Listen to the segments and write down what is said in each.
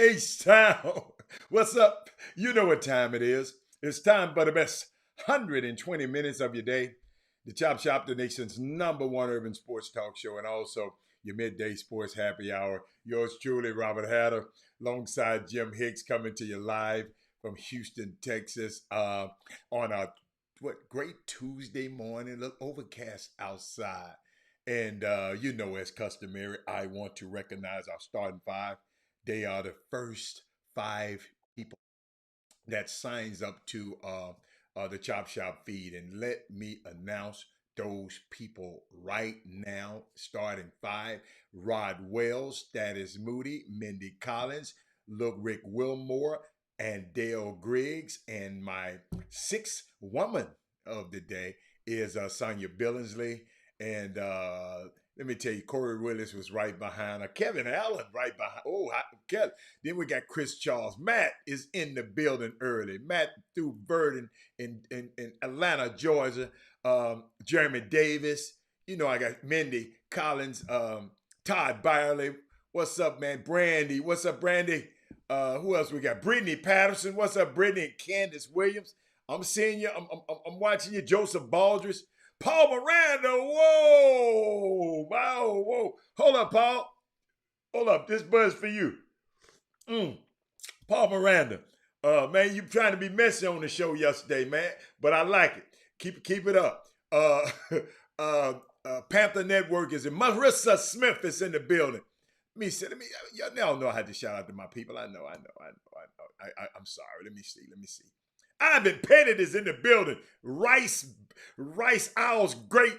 H-Town. What's up? You know what time it is. It's time for the best 120 minutes of your day. The Chop Shop, the nation's number one urban sports talk show, and also your midday sports happy hour. Yours truly, Robert Hatter, alongside Jim Hicks, coming to you live from Houston, Texas, on a great Tuesday morning. Look, overcast outside. And as customary, I want to recognize our starting five. They are the first five people that signs up to the Chop Shop feed. And let me announce those people right now. Starting five: Rod Wells, Status Moody, Mindy Collins, Look Rick Wilmore, and Dale Griggs. And my sixth woman of the day is Sonia Billingsley. And let me tell you, Corey Willis was right behind her. Kevin Allen right behind. Kevin. Then we got Chris Charles. Matt is in the building early. Matt threw Bird in Atlanta, Georgia. Jeremy Davis. You know, I got Mindy Collins. Todd Byerly. What's up, man? Brandy. What's up, Brandy? Who else we got? Brittany Patterson. What's up, Brittany? And Candace Williams. I'm seeing you. I'm watching you. Joseph Baldridge. Paul Miranda, whoa, wow, whoa. Hold up, Paul. Hold up, this buzz for you. Paul Miranda. Man, you trying to be messy on the show yesterday, man, but I like it. Keep it up. Panther Network is in. Marissa Smith is in the building. Y'all know I had to shout out to my people. I know. I'm sorry. Let me see. Ivan Pettit is in the building. Rice Owls great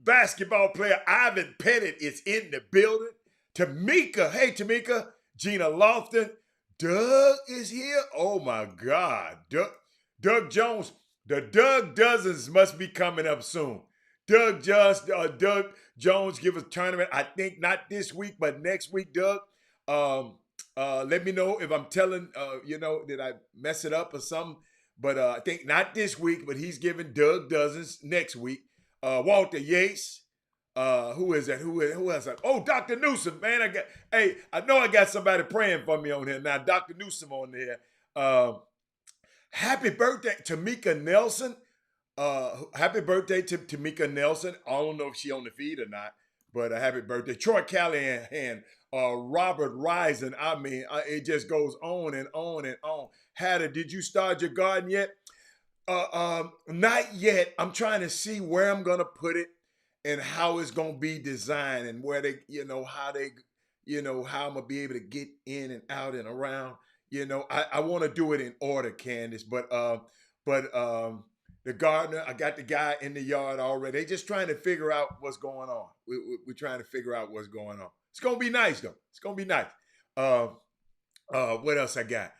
basketball player Ivan Pettit is in the building. Tamika, hey Tamika. Gina Lofton. Doug is here. Oh my God. Doug Jones. The Doug Dozens must be coming up soon. Doug Jones give us a tournament. I think not this week, but next week, Doug. Let me know if I'm telling, did I mess it up or something? But I think not this week, but he's giving Doug Dozens next week. Walter Yates. Who is that? Who else? Oh, Dr. Newsom, man. I know I got somebody praying for me on here now. Dr. Newsom on there. Happy birthday, Tamika Nelson. Happy birthday to Tamika Nelson. I don't know if she on the feed or not, but happy birthday. Troy Callahan, Robert Risen. I mean, it just goes on and on and on. Hatter, did you start your garden yet? Not yet. I'm trying to see where I'm gonna put it and how it's gonna be designed and where they, how I'm gonna be able to get in and out and around. I want to do it in order, Candace, but the gardener, I got the guy in the yard already. They just trying to figure out what's going on. We're trying to figure out what's going on. It's gonna be nice though. It's gonna be nice. What else I got?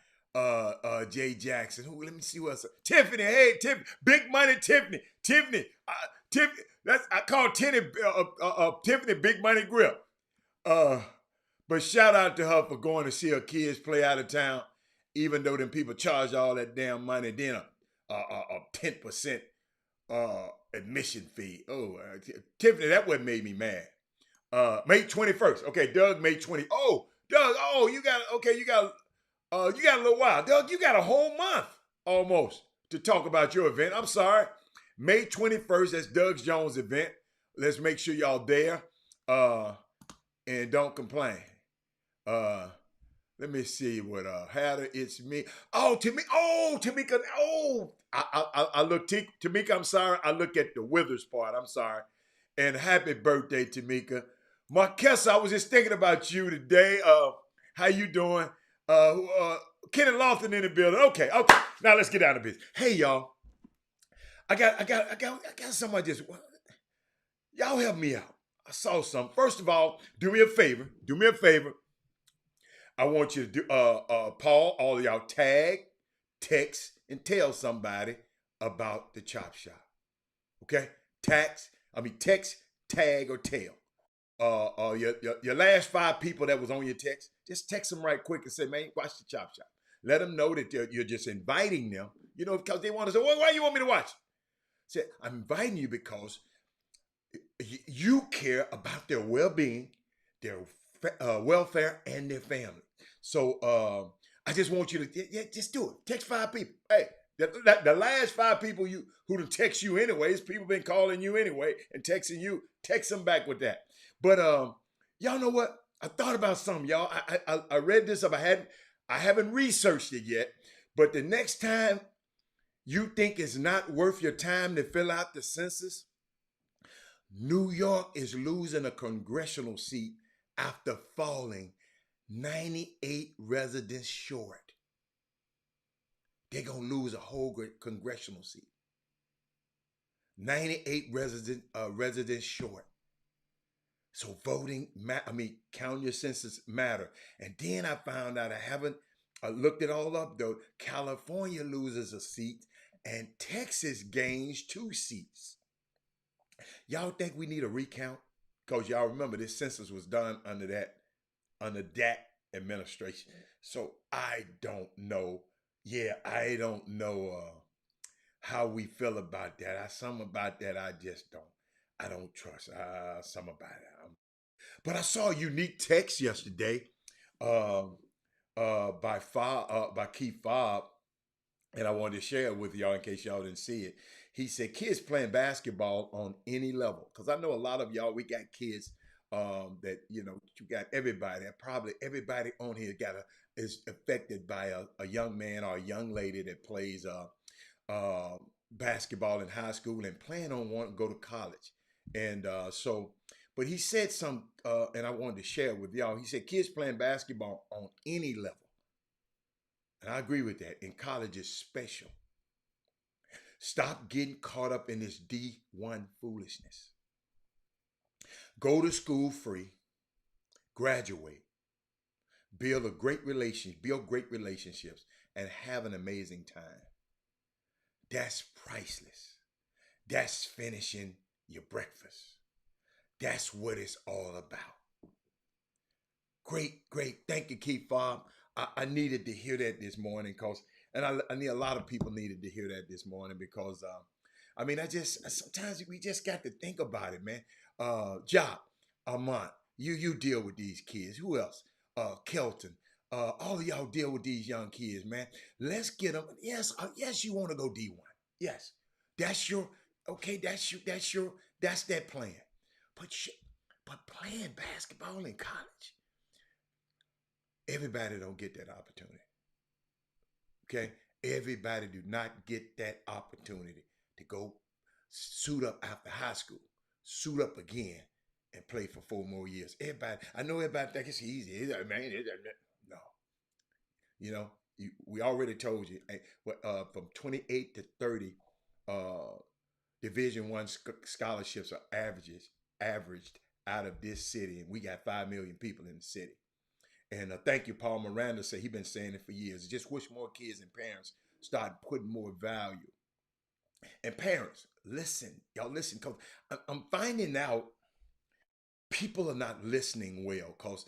Jay Jackson. Who? Let me see what's Tiffany. Hey, Tiffany, Big Money Tiffany. Tiffany. That's I call Tiffany Big Money Grip. Uh, but shout out to her for going to see her kids play out of town, even though them people charge all that damn money. Then a 10% admission fee. Oh, Tiffany, that what made me mad. May 21st. Okay, Doug, May 20. Oh, Doug, you got you got a little while. Doug, you got a whole month almost to talk about your event. I'm sorry. May 21st, that's Doug Jones' event. Let's make sure y'all there. And don't complain. Let me see what Hatter, it's me. Oh, Tamika. Oh, I look Tamika, I'm sorry. I look at the Withers part. I'm sorry. And happy birthday, Tamika. Marquessa, I was just thinking about you today. How you doing? Kenny Lawson in the building. Okay. Now let's get down to business. Hey, y'all. I got something I just y'all help me out. I saw something. First of all, do me a favor. I want you to do Paul, all of y'all tag, text, and tell somebody about the Chop Shop. Okay? Text, tag, or tell. Your last 5 people that was on your text, just text them right quick and say, man, watch the Chop Shop. Let them know that you're just inviting them, because they want to say, well, why you want me to watch? Say, I'm inviting you because you care about their well-being, their welfare, and their family. So I just want you to just do it. Text 5 people. Hey, the last 5 people who done text you anyways, people been calling you anyway and texting you, text them back with that. But y'all know what? I thought about something, y'all. I read this up. I haven't researched it yet. But the next time you think it's not worth your time to fill out the census, New York is losing a congressional seat after falling 98 residents short. They're going to lose a whole congressional seat. 98 residents short. So voting, counting your census matter. And then I found out, I looked it all up though, California loses a seat and Texas gains 2 seats. Y'all think we need a recount? Because y'all remember this census was done under that administration. So I don't know. Yeah, I don't know how we feel about that. Something about that I just don't trust. Some about it. But I saw a unique text yesterday by Keith Fobb, and I wanted to share it with y'all in case y'all didn't see it. He said, kids playing basketball on any level. Because I know a lot of y'all, we got kids that, you got everybody. Probably everybody on here is affected by a young man or a young lady that plays basketball in high school and plan on wanting to go to college. And but he said some, and I wanted to share it with y'all. He said, kids playing basketball on any level. And I agree with that. In college is special. Stop getting caught up in this D1 foolishness. Go to school free, graduate, build great relationships, and have an amazing time. That's priceless. That's finishing your breakfast. That's what it's all about. Great. Thank you, Keith Fobb. I needed to hear that this morning I need a lot of people needed to hear that this morning because, sometimes we just got to think about it, man. Job, Armand, you deal with these kids. Who else? Kelton. All of y'all deal with these young kids, man. Let's get them. Yes, you want to go D1. Yes, that's that plan. But playing basketball in college, everybody don't get that opportunity. Okay? Everybody do not get that opportunity to go suit up after high school, suit up again, and play for 4 more years. I know everybody think it's easy. No. We already told you, from 28 to 30 Division I scholarships are averaged out of this city, and we got 5 million people in the city. And thank you, Paul Miranda said he been saying it for years. Just wish more kids and parents start putting more value. And parents, listen, y'all listen, because I'm finding out people are not listening well. Because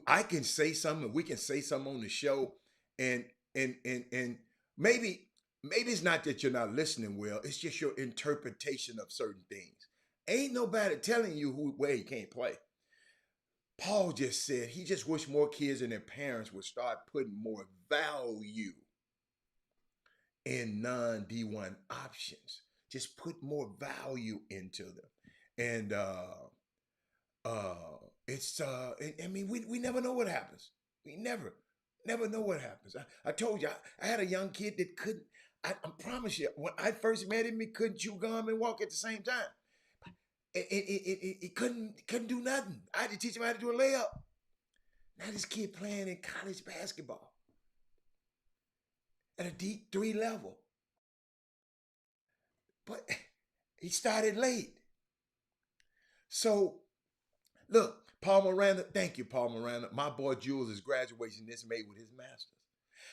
I can say something, we can say something on the show, and and maybe it's not that you're not listening well. It's just your interpretation of certain things. Ain't nobody telling you where he can't play. Paul just said he just wish more kids and their parents would start putting more value in non D1 options. Just put more value into them. And it's I mean we never know what happens. We never know what happens. I told you I had a young kid that couldn't. I promise you, when I first met him, he couldn't chew gum and walk at the same time. It couldn't do nothing. I had to teach him how to do a layup. Now this kid playing in college basketball at a D3 level. But he started late. So look, Paul Miranda, thank you, Paul Miranda. My boy Jules' graduation is made with his master's.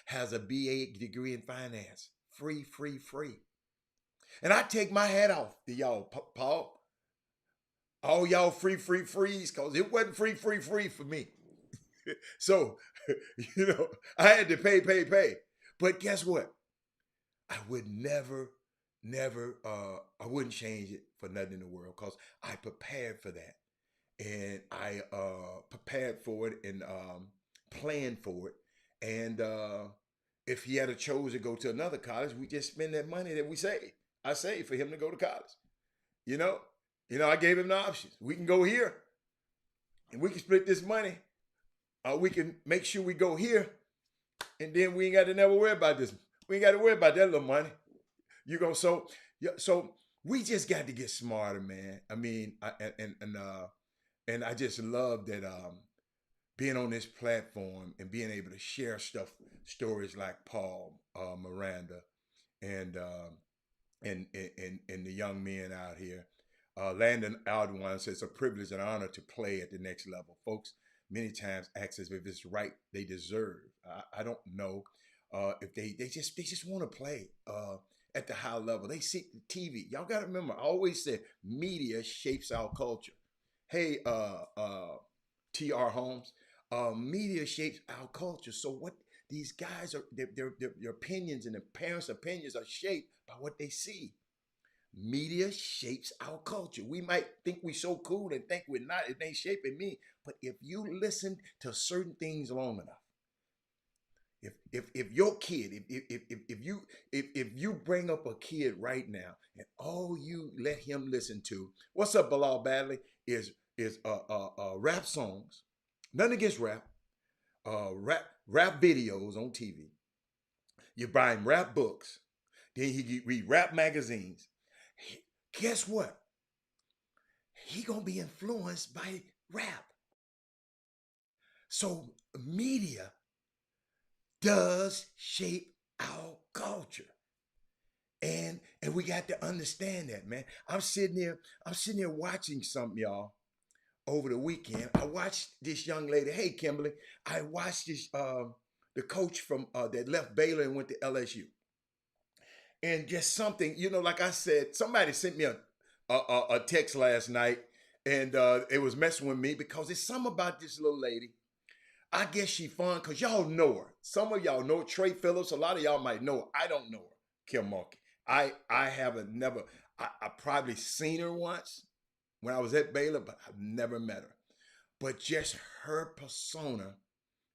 Has a BA degree in finance. Free, free, free. And I take my hat off to y'all, Paul. All y'all frees, because it wasn't free for me. So, I had to pay. But guess what? I would never, I wouldn't change it for nothing in the world, because I prepared for that. And I prepared for it and planned for it. And if he had a chose to go to another college, we just spend that money that we saved. I saved for him to go to college. You know, I gave him the options. We can go here, and we can split this money. We can make sure we go here, and then we ain't got to never worry about this. We ain't got to worry about that little money. So we just got to get smarter, man. I mean, and I just love that being on this platform and being able to share stories like Paul Miranda and the young men out here. Landon Aldewan says it's a privilege and honor to play at the next level. Folks many times ask us if it's right they deserve. I don't know if they just want to play at the high level. They see the TV. Y'all got to remember, I always say media shapes our culture. Hey, T.R. Holmes, media shapes our culture. So what these guys are, their opinions and their parents' opinions are shaped by what they see. Media shapes our culture. We might think we're so cool and think we're not. It ain't shaping me. But if you listen to certain things long enough, if your kid, if you bring up a kid right now and all you let him listen to, what's up, Bilal Badley, is rap songs. Nothing against rap. Rap videos on TV. You buy him rap books. Then he read rap magazines. Guess what? He gonna be influenced by rap. So media does shape our culture. And we got to understand that, man. I'm sitting here watching something, y'all, over the weekend. I watched this young lady. Hey, Kimberly. I watched this the coach from that left Baylor and went to LSU. And just something, like I said, somebody sent me a text last night, and it was messing with me because it's something about this little lady. I guess she fun because y'all know her. Some of y'all know Trey Phillips. A lot of y'all might know her. I don't know her, Kim Mulkey. I haven't never. I probably seen her once when I was at Baylor, but I've never met her. But just her persona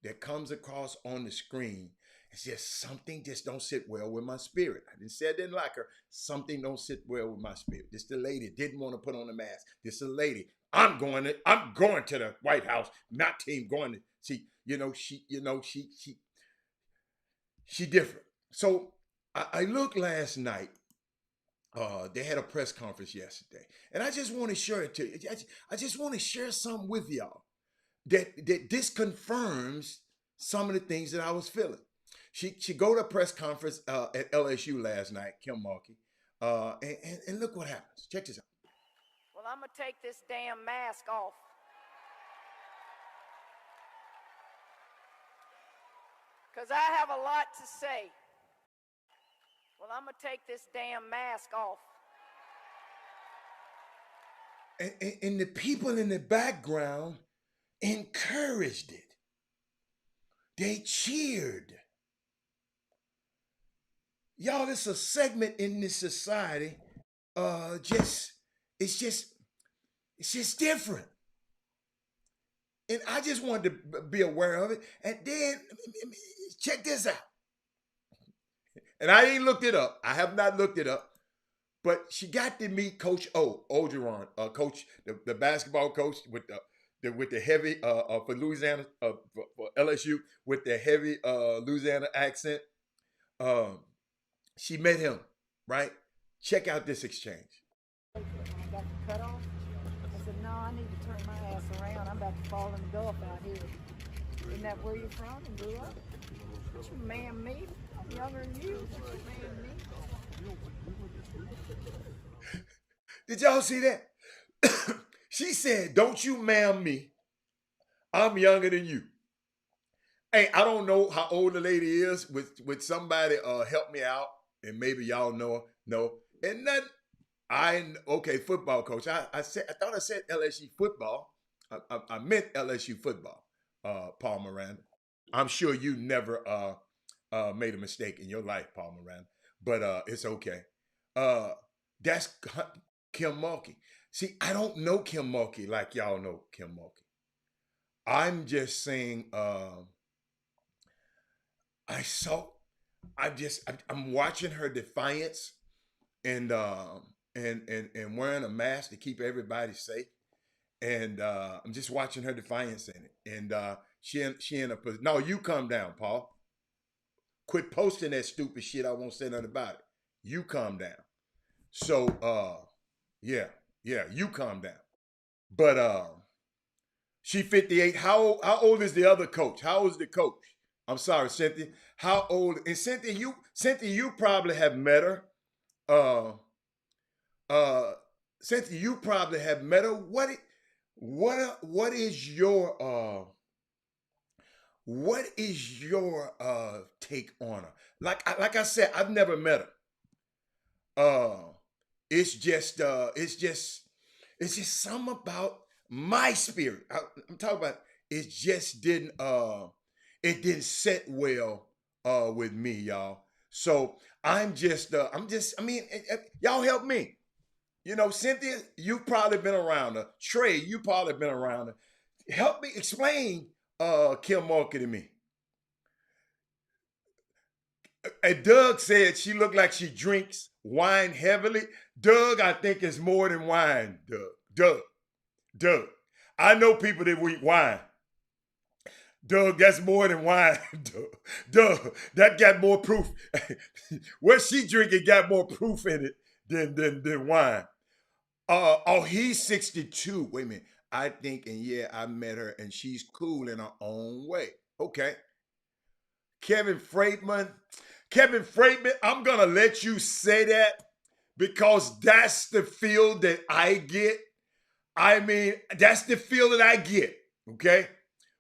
that comes across on the screen, it's just something just don't sit well with my spirit. I didn't say I didn't like her. Something don't sit well with my spirit. This the lady didn't want to put on a mask. This the lady. I'm going to the White House. Not team going to see. She different. So I looked last night. They had a press conference yesterday, and I just want to share it to you. I just want to share something with y'all that this confirms some of the things that I was feeling. She go to a press conference at LSU last night, Kim Mulkey, and look what happens. Check this out. Well, I'm gonna take this damn mask off. because I have a lot to say. Well, I'm going to take this damn mask off. And the people in the background encouraged it. They cheered. Y'all, it's a segment in this society. It's just different. And I just wanted to be aware of it. And then check this out. And I ain't looked it up. I have not looked it up. But she got to meet Coach Orgeron, coach, the basketball coach with the heavy for Louisiana for LSU with the heavy Louisiana accent. She met him, right? Check out this exchange. I got the cut off. I said, no, I need to turn my ass around. I'm about to fall in the Gulf out here. Isn't that where you're from and grew up? Don't you man me? I'm younger than you. Don't you man me? Did y'all see that? She said, don't you ma'am me. I'm younger than you. Hey, I don't know how old the lady is. With somebody help me out, and maybe y'all know. No, and then okay, football coach. I thought I said LSU football. I meant LSU football. Paul Miranda. I'm sure you never made a mistake in your life, Paul Miranda. But it's okay. That's Kim Mulkey. See, I don't know Kim Mulkey like y'all know Kim Mulkey. I'm just saying. I'm watching her defiance and wearing a mask to keep everybody safe. And I'm just watching her defiance in it. And she in a position. No, you calm down, Paul. Quit posting that stupid shit. I won't say nothing about it. You calm down. So yeah, you calm down. But she 58. How old is the other coach? How old is the coach? I'm sorry, Cynthia. How old? And Cynthia, you probably have met her. Cynthia, you probably have met her. What is your take on her? Like I said, I've never met her. It's just something about my spirit. I'm talking about it just didn't sit well with me, y'all. So I mean, y'all help me. You know, Cynthia, you've probably been around her. Trey, you probably been around her. Help me explain Kim Mulkey to me. And Doug said she looked like she drinks wine heavily. Doug, I think, is more than wine, Doug. I know people that drink wine. Doug, that's more than wine. Doug, that got more proof. What she drinking got more proof in it than wine. He's 62. Wait a minute. I think, and yeah, I met her, and she's cool in her own way. Okay. Kevin Freitman, I'm gonna let you say that because that's the feel that I get. I mean, that's the feel that I get. Okay.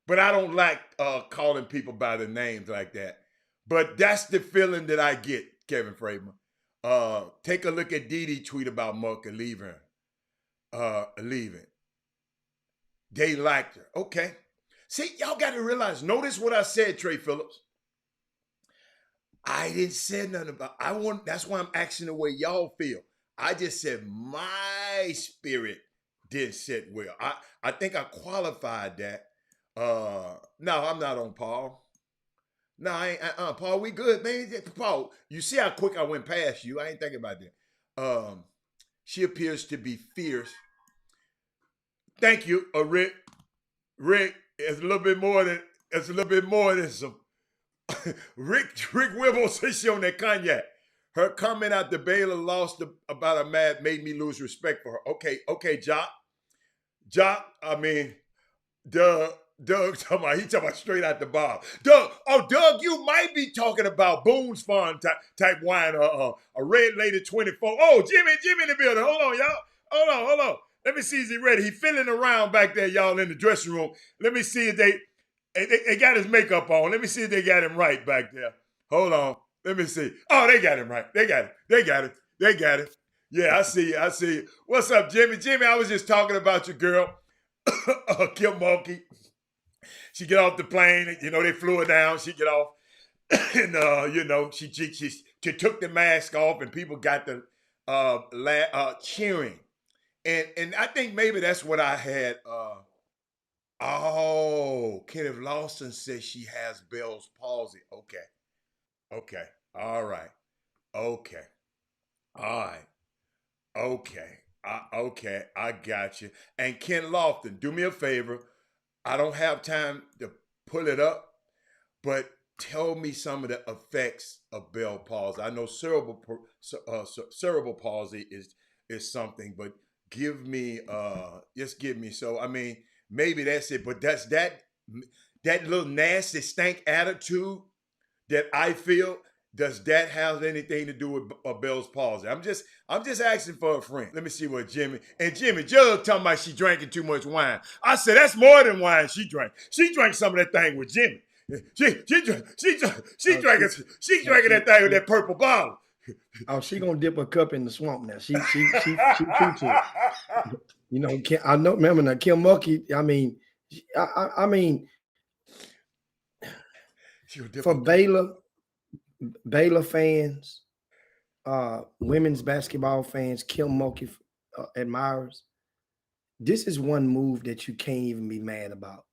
But I don't like calling people by their names like that. But that's the feeling that I get, Kevin Freitman. Take a look at Dee Dee tweet about Mulkey leaving. They liked her. Okay. See, y'all got to realize, notice what I said, Trey Phillips. I didn't say nothing about, that's why I'm asking the way y'all feel. I just said my spirit didn't sit well. I think I qualified that. No, I'm not on Paul. No, I ain't. Paul, we good, man. Paul, you see how quick I went past you. I ain't thinking about that. She appears to be fierce. Thank you, Rick. Rick, it's a little bit more than some. Rick Wibble says she on that cognac. Her comment after Baylor lost about a mad made me lose respect for her. Okay, Jock, I mean, Doug talking about straight out the bar. Doug, you might be talking about Boone's Farm type wine, a Red Lady 24. Oh, Jimmy in the building. Hold on, y'all. Hold on. Let me see if he's ready. He feeling around back there, y'all, in the dressing room. Let me see if they. They got his makeup on. Let me see if they got him right back there. Hold on. Let me see. Oh, they got him right. They got it. They got it. They got it. Yeah, I see you. I see you. What's up, Jimmy? Jimmy, I was just talking about your girl, Kim Mulkey. She get off the plane. You know, they flew her down. She get off. And, you know, she took the mask off and people got the cheering. And I think maybe that's what I had. Oh, Kenneth Lawson says she has Bell's palsy. Okay. Okay. All right. Okay. All right. Okay. Okay. I got you. And Ken Lofton, do me a favor. I don't have time to pull it up, but tell me some of the effects of Bell palsy. I know cerebral palsy is something, but give me just give me. So I mean, maybe that's it. But that's that little nasty stank attitude that I feel. Does that have anything to do with Bell's palsy? I'm just asking for a friend. Let me see what Jimmy Judge talking about. She drinking too much wine. I said that's more than wine she drank. She drank some of that thing with Jimmy. She drinking that thing with that purple bottle. Oh, she gonna dip a cup in the swamp now. She true to it. You know, I know. Remember now, Kim Mulkey. I mean, for Baylor fans, women's basketball fans, Kim Mulkey admirers, this is one move that you can't even be mad about.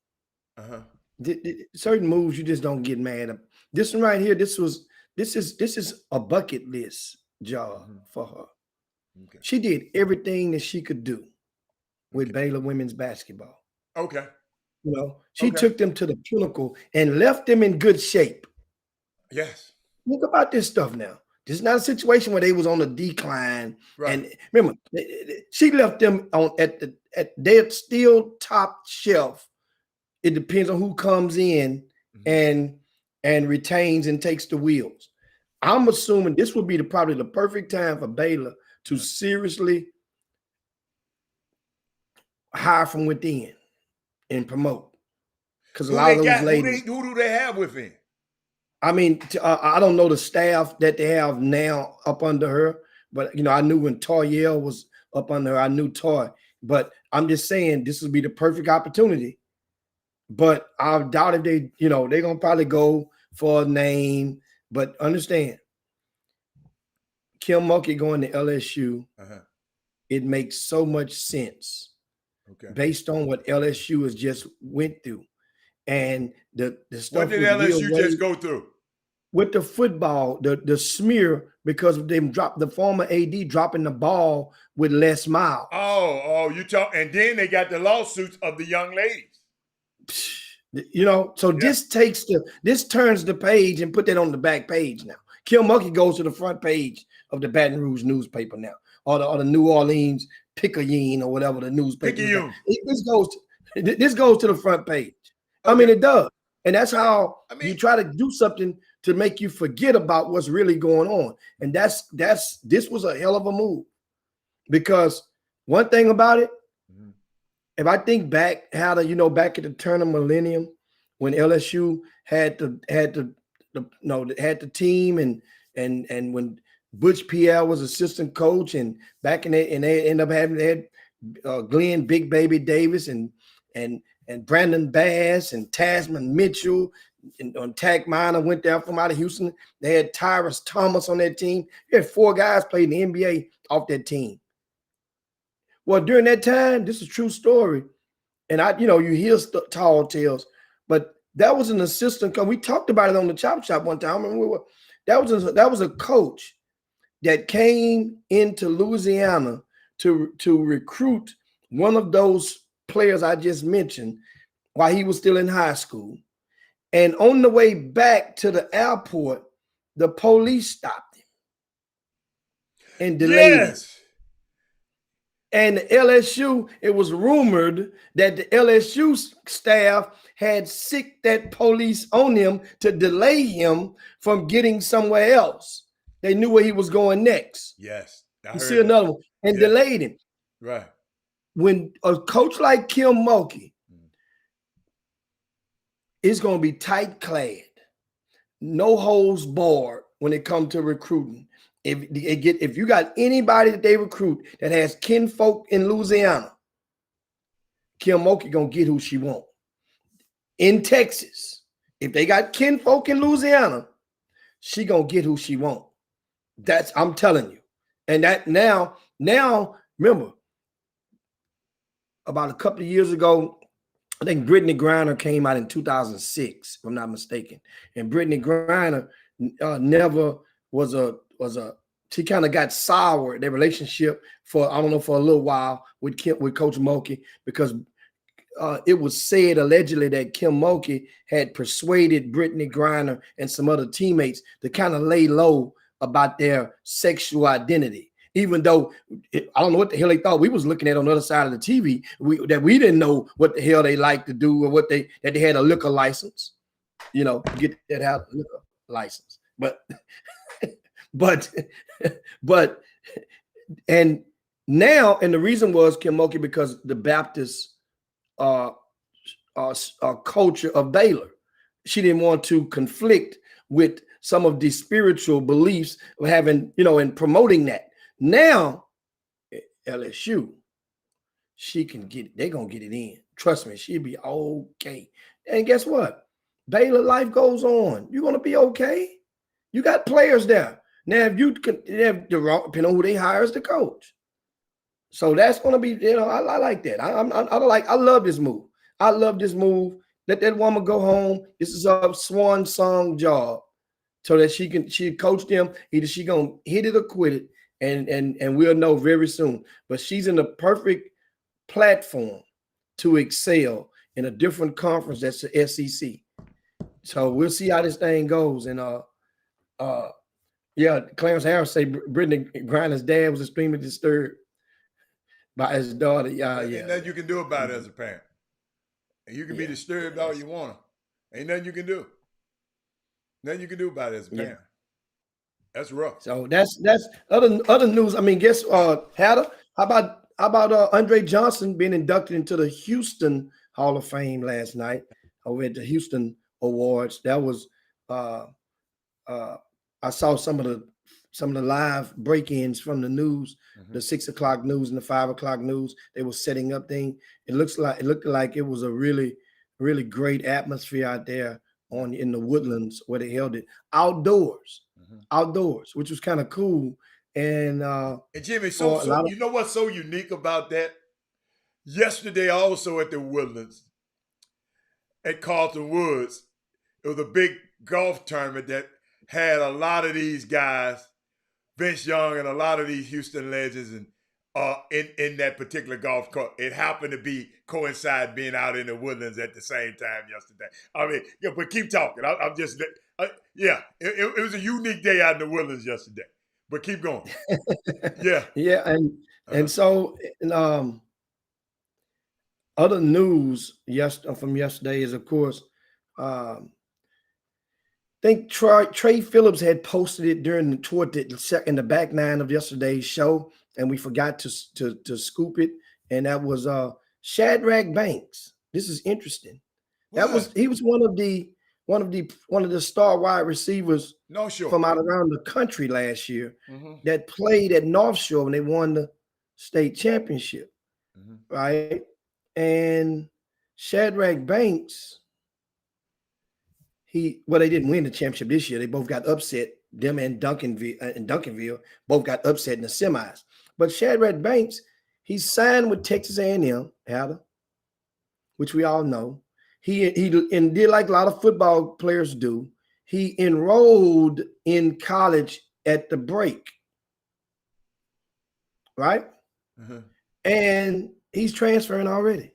Certain moves you just don't get mad at. This one right here, this is a bucket list job for her. Okay. She did everything that she could do with Baylor women's basketball. Okay. You know, she took them to the pinnacle and left them in good shape. Yes. Think about this stuff now. This is not a situation where they was on a decline. Right. And remember, she left them at their still top shelf. It depends on who comes in and retains and takes the wheels. I'm assuming this would be probably the perfect time for Baylor to seriously hire from within and promote. Because a lot of those ladies. Who do they have within? I mean, I don't know the staff that they have now up under her, but you know, I knew when Toyelle was up under her, I knew Toy. But I'm just saying this would be the perfect opportunity. But I doubt if they, you know, they're gonna probably go for a name. But understand, Kim Mulkey going to LSU, it makes so much sense based on what LSU has just went through. And the stuff. What did LSU just go through? With the football, the smear, because they dropped the former AD dropping the ball with Les Miles. Oh, you talk, and then they got the lawsuits of the young ladies. You know, so this turns the page and put that on the back page now. Kim Mulkey goes to the front page of the Baton Rouge newspaper now, or the New Orleans Picayune or whatever the newspaper. Picayune. This goes to the front page. I mean, it does. And that's how you try to do something to make you forget about what's really going on. And this was a hell of a move. Because one thing about it, if I think back back at the turn of millennium when LSU had the team and when Butch Pierre was assistant coach and back in they ended up having Glenn Big Baby Davis and Brandon Bass and Tasman Mitchell and Tag Minor went down from out of Houston. They had Tyrus Thomas on that team. They had 4 guys playing in the NBA off that team. Well, during that time, this is a true story. And you hear tall tales, but that was an assistant coach. We talked about it on the Chop Shop one time. I remember that was a coach that came into Louisiana to recruit one of those players I just mentioned while he was still in high school. And on the way back to the airport, the police stopped him and delayed him. And the LSU, it was rumored that the LSU staff had sicked that police on him to delay him from getting somewhere else. They knew where he was going next. Yes. You see another one and delayed him. Right. When a coach like Kim Mulkey It's going to be tight clad, no holds barred when it comes to recruiting. If you got anybody that they recruit that has kinfolk in Louisiana, Kim Mulkey gonna get who she want. In Texas, if they got kinfolk in Louisiana, she gonna get who she want. That's, I'm telling you. And that now remember, about a couple of years ago, I think Brittany Griner came out in 2006, if I'm not mistaken. And Brittany Griner never was a she kind of got sour, their relationship for, I don't know, for a little while with Coach Mulkey, because it was said allegedly that Kim Mulkey had persuaded Brittany Griner and some other teammates to kind of lay low about their sexual identity. Even though I don't know what the hell they thought we was looking at on the other side of the TV, that we didn't know what the hell they like to do, or that they had a liquor license, get that out, liquor license. But and now, and the reason was Kim Mulkey, because the Baptist culture of Baylor, she didn't want to conflict with some of the spiritual beliefs of having, and promoting that. Now, LSU, she can get it. They're going to get it in. Trust me, she'll be okay. And guess what? Baylor life goes on. You're going to be okay. You got players there. Now, if you can, depending on who they hire as the coach. So that's going to be, I like that. I love this move. I love this move. Let that woman go home. This is a swan song job, so that she coach them. Either she going to hit it or quit it. And we'll know very soon. But she's in the perfect platform to excel in a different conference, that's the SEC. So we'll see how this thing goes. And Clarence Harris say Brittany Griner's dad was extremely disturbed by his daughter. Ain't nothing you can do about it as a parent. And you can be disturbed all you want to. Ain't nothing you can do. Nothing you can do about it as a parent. That's rough. So that's other news. I mean, guess Hatter, how about Andre Johnson being inducted into the Houston Hall of Fame last night over at the Houston Awards? That was I saw some of the live break-ins from the news, the 6 o'clock news and the 5 o'clock news. They were setting up things. It looked like it was a really, really great atmosphere out there in the Woodlands where they held it outdoors, which was kind of cool. And Jimmy, so you know what's so unique about that? Yesterday, also at the Woodlands, at Carlton Woods, it was a big golf tournament that had a lot of these guys, Vince Young and a lot of these Houston legends, and in that particular golf course. It happened to coincide being out in the Woodlands at the same time yesterday. I mean, but keep talking. I'm just, it was a unique day out in the Woodlands yesterday. But keep going. And so other news from yesterday is, of course, I think Trey Phillips had posted it in the back nine of yesterday's show, and we forgot to scoop it. And that was Shadrack Banks. This is interesting. He was one of the star wide receivers from out around the country last year that played at North Shore when they won the state championship, right? And Shadrack Banks, they didn't win the championship this year. They both got upset. Them and Duncanville both got upset in the semis. But Shadrack Banks, he signed with Texas A&M, which we all know. He did like a lot of football players do. He enrolled in college at the break, right? And he's transferring already.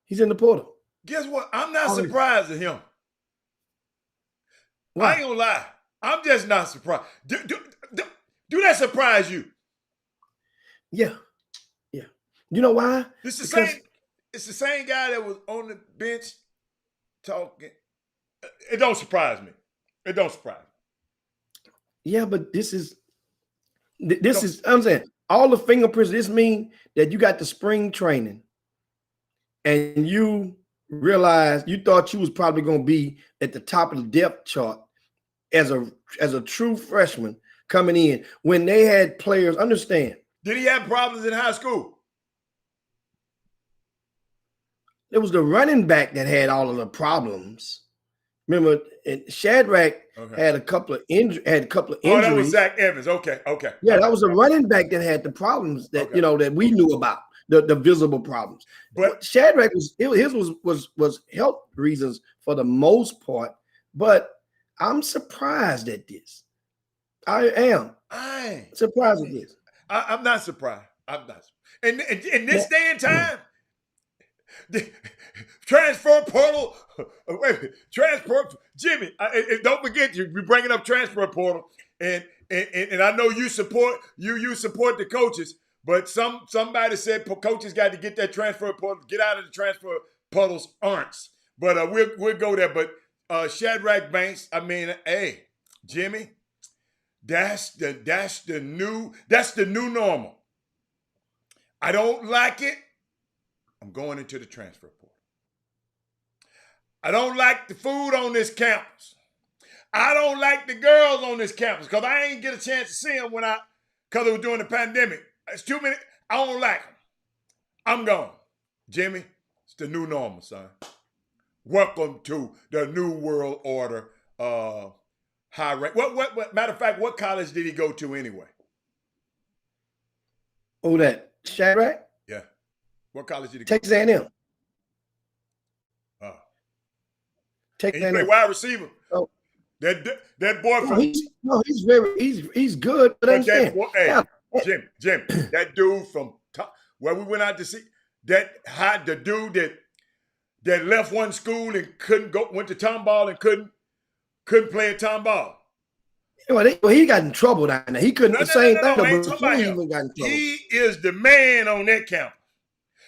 He's in the portal. Guess what? I'm not surprised at him. Why? I ain't gonna lie. I'm just not surprised. Do that surprise you? Yeah. You know why? It's the same guy that was on the bench talking. It don't surprise me. It don't surprise me. Yeah, but this is I'm saying all the fingerprints. This mean that you got the spring training, and you realized you thought you was probably going to be at the top of the depth chart as a true freshman coming in when they had players. Understand? Did he have problems in high school? It was the running back that had all of the problems. Remember, Shadrack had a couple of injuries. Oh, that was Zach Evans. Okay. Yeah, that was a running back that had the problems that that we knew about, the visible problems. But Shadrack was health reasons for the most part. But I'm surprised at this. I am. Surprised at this. I'm not surprised. I'm not. In this day and time, the transfer portal. Jimmy. Don't forget you're bringing up transfer portal, and I know you support the coaches, but somebody said coaches got to get that transfer portal, get out of the transfer portal's arms. But we'll go there. But Shadrack Banks. I mean, hey, Jimmy. That's the new normal. I don't like it. I'm going into the transfer portal. I don't like the food on this campus. I don't like the girls on this campus because I ain't get a chance to see them because it was during the pandemic. It's too many. I don't like them. I'm gone. Jimmy, it's the new normal, son. Welcome to the new world order. High rank. What matter of fact, what college did he go to anyway? Oh, that Shadrack? Yeah. What college did he go to? Texas A&M. Texas A&M. He played wide receiver. Oh. That boy from he's good, but understand. Jim, that dude from where we went out to see the dude that left one school and went to Tomball and couldn't play at Tomball. Well, he got in trouble down there. He couldn't same thing. He even got in trouble. He is the man on that campus.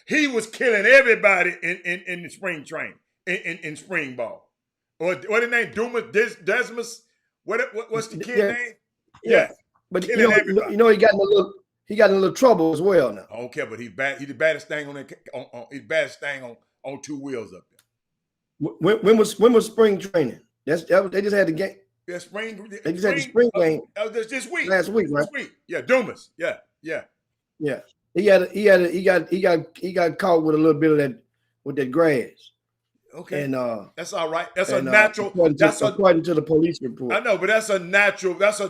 He was killing everybody in the spring training, in spring ball. Or what his name? Desmus? What's the kid name? Yeah. But he got in a little trouble as well now. I don't care, but he's the baddest thing he's the baddest thing on two wheels up there. When was spring training? They just had the game. Yeah, spring. They just had the spring game. This week. Last week, right? This week. Yeah, Dumas. Yeah. Yeah. He got caught with a little bit of that grass. Okay. And that's all right. That's a natural. According to the police report. I know, but that's a natural. That's a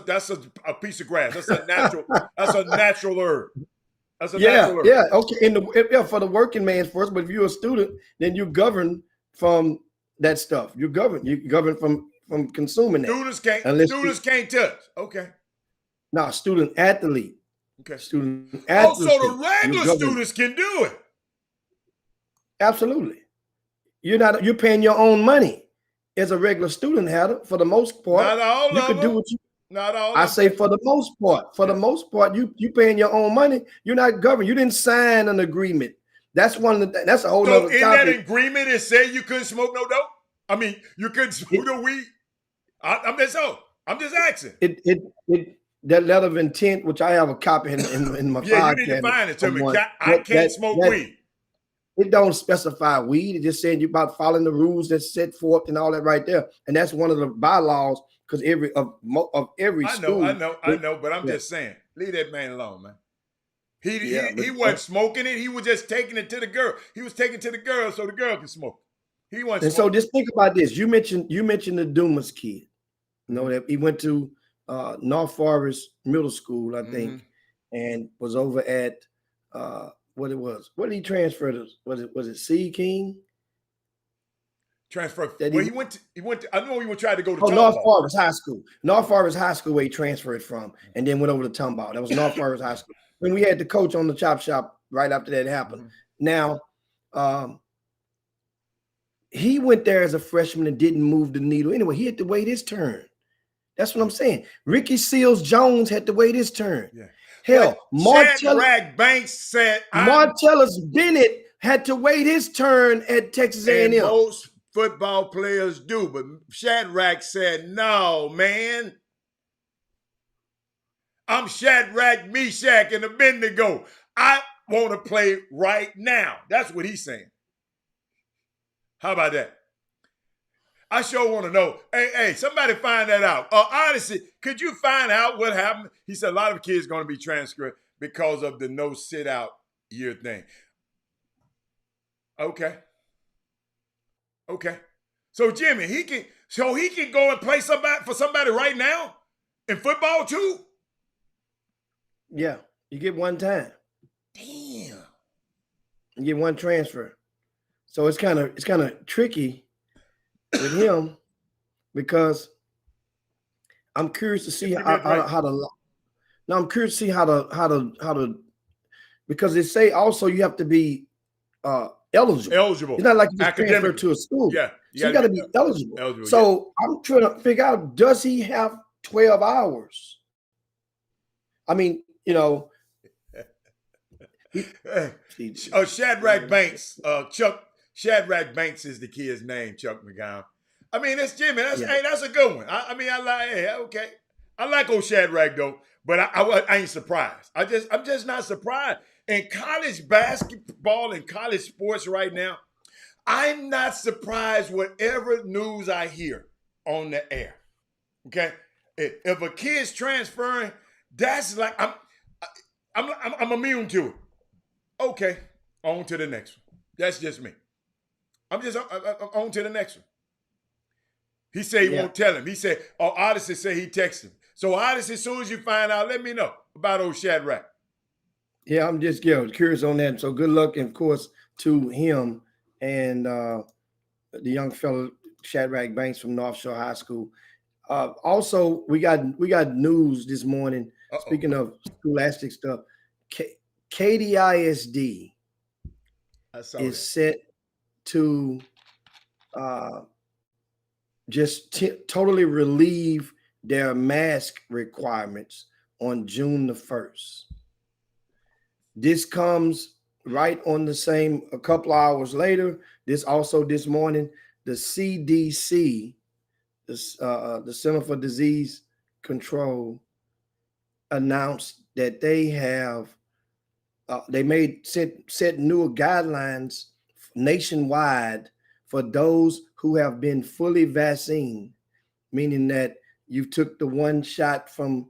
piece of grass. That's a natural. That's a natural herb. That's a natural herb. Yeah. Okay. For the working man's first, but if you're a student, then you govern from that stuff. You govern from consuming that. Students can't touch. Okay. No, student athlete. Okay. Student athlete. Also, the regular students can do it. Absolutely. You're paying your own money as a regular student, Hatter, for the most part. Not all you of could them. Do what you Not all. I say for the most part. For the most part, you paying your own money. You're not governed. You didn't sign an agreement. That's that's a whole other topic. In that agreement, it said you couldn't smoke no dope. I mean, you couldn't smoke no weed. I'm just asking. That letter of intent, which I have a copy in my yeah, you need to find it to me. I can't smoke weed. It don't specify weed. It just saying you about following the rules that's set forth and all that right there. And that's one of the bylaws because every school. I know, but I'm just saying, leave that man alone, man. He wasn't smoking it. He was just taking it to the girl. He was taking it to the girl so the girl can smoke. He wasn't. And smoking. So just think about this. You mentioned the Dumas kid. You know that he went to North Forest Middle School, I think, and was over at what it was. What did he transfer to? Was it C King? Transfer. He went to. I know he would try to go to. North Forest High School. North Forest High School where he transferred from, and then went over to Tomball. That was North Forest High School. When we had the coach on the Chop Shop right after that happened. Now, he went there as a freshman and didn't move the needle. Anyway, he had to wait his turn. That's what I'm saying. Ricky Seals Jones had to wait his turn. Yeah. Hell, Shadrack Banks said Martellus Bennett had to wait his turn at Texas A&M. Most football players do, but Shadrack said, "No, man. I'm Shadrack, Meshach, and Abednego. I want to play right now." That's what he's saying. How about that? I sure want to know. Hey, somebody find that out. Honestly, could you find out what happened? He said a lot of kids going to be transcribed because of the no sit out year thing. Okay. So Jimmy, he can go and play for somebody right now in football too. Yeah, you get one time. Damn. You get one transfer. So it's kind of tricky with him because I'm curious to see how to. No, I'm curious to see how to because they say also you have to be eligible. Eligible. It's not like you just transfer to a school. Yeah. So you got to be eligible. So yeah. I'm trying to figure out, does he have 12 hours? I mean, you know. Shadrach Banks. Shadrach Banks is the kid's name, Chuck McGowan. I mean, that's Jimmy. That's a good one. Okay. I like old Shadrach though, but I ain't surprised. I'm just not surprised. In college basketball and college sports right now, I'm not surprised whatever news I hear on the air. Okay, if a kid's transferring, that's like I'm immune to it. Okay, on to the next one. That's just me. I'm just on to the next one. He said he won't tell him. He said, Odyssey said he texted him. So Odyssey, as soon as you find out, let me know about old Shadrach. Yeah, I'm just curious on that. So good luck, of course, to him and the young fellow Shadrach Banks from North Shore High School. Also, we got news this morning. Speaking of scholastic stuff, Katy ISD is set to totally relieve their mask requirements on June the 1st. This comes right on the same, a couple hours later. This morning, the CDC, the Center for Disease Control, announced that they have set new guidelines nationwide for those who have been fully vaccinated, meaning that you took the one shot from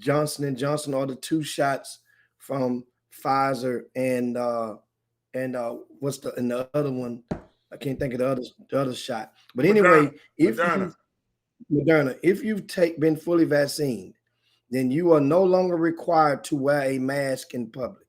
Johnson & Johnson or the two shots from Pfizer and what's the other one? I can't think of the other shot. But anyway, Moderna, if you've been fully vaccinated, then you are no longer required to wear a mask in public,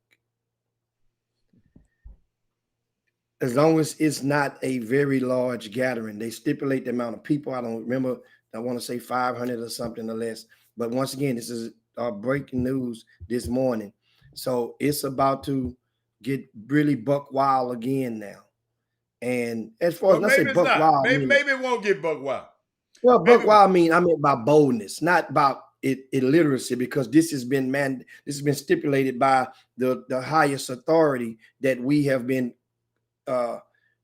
as long as it's not a very large gathering. They stipulate the amount of people. I don't remember. I want to say 500 or something or less. But once again, this is breaking news this morning. So it's about to get really buck wild again now. And as far as let's say buck wild, maybe it won't get buck wild. Well, buck wild I meant by boldness, not about illiteracy, because this has been stipulated by the highest authority that we have been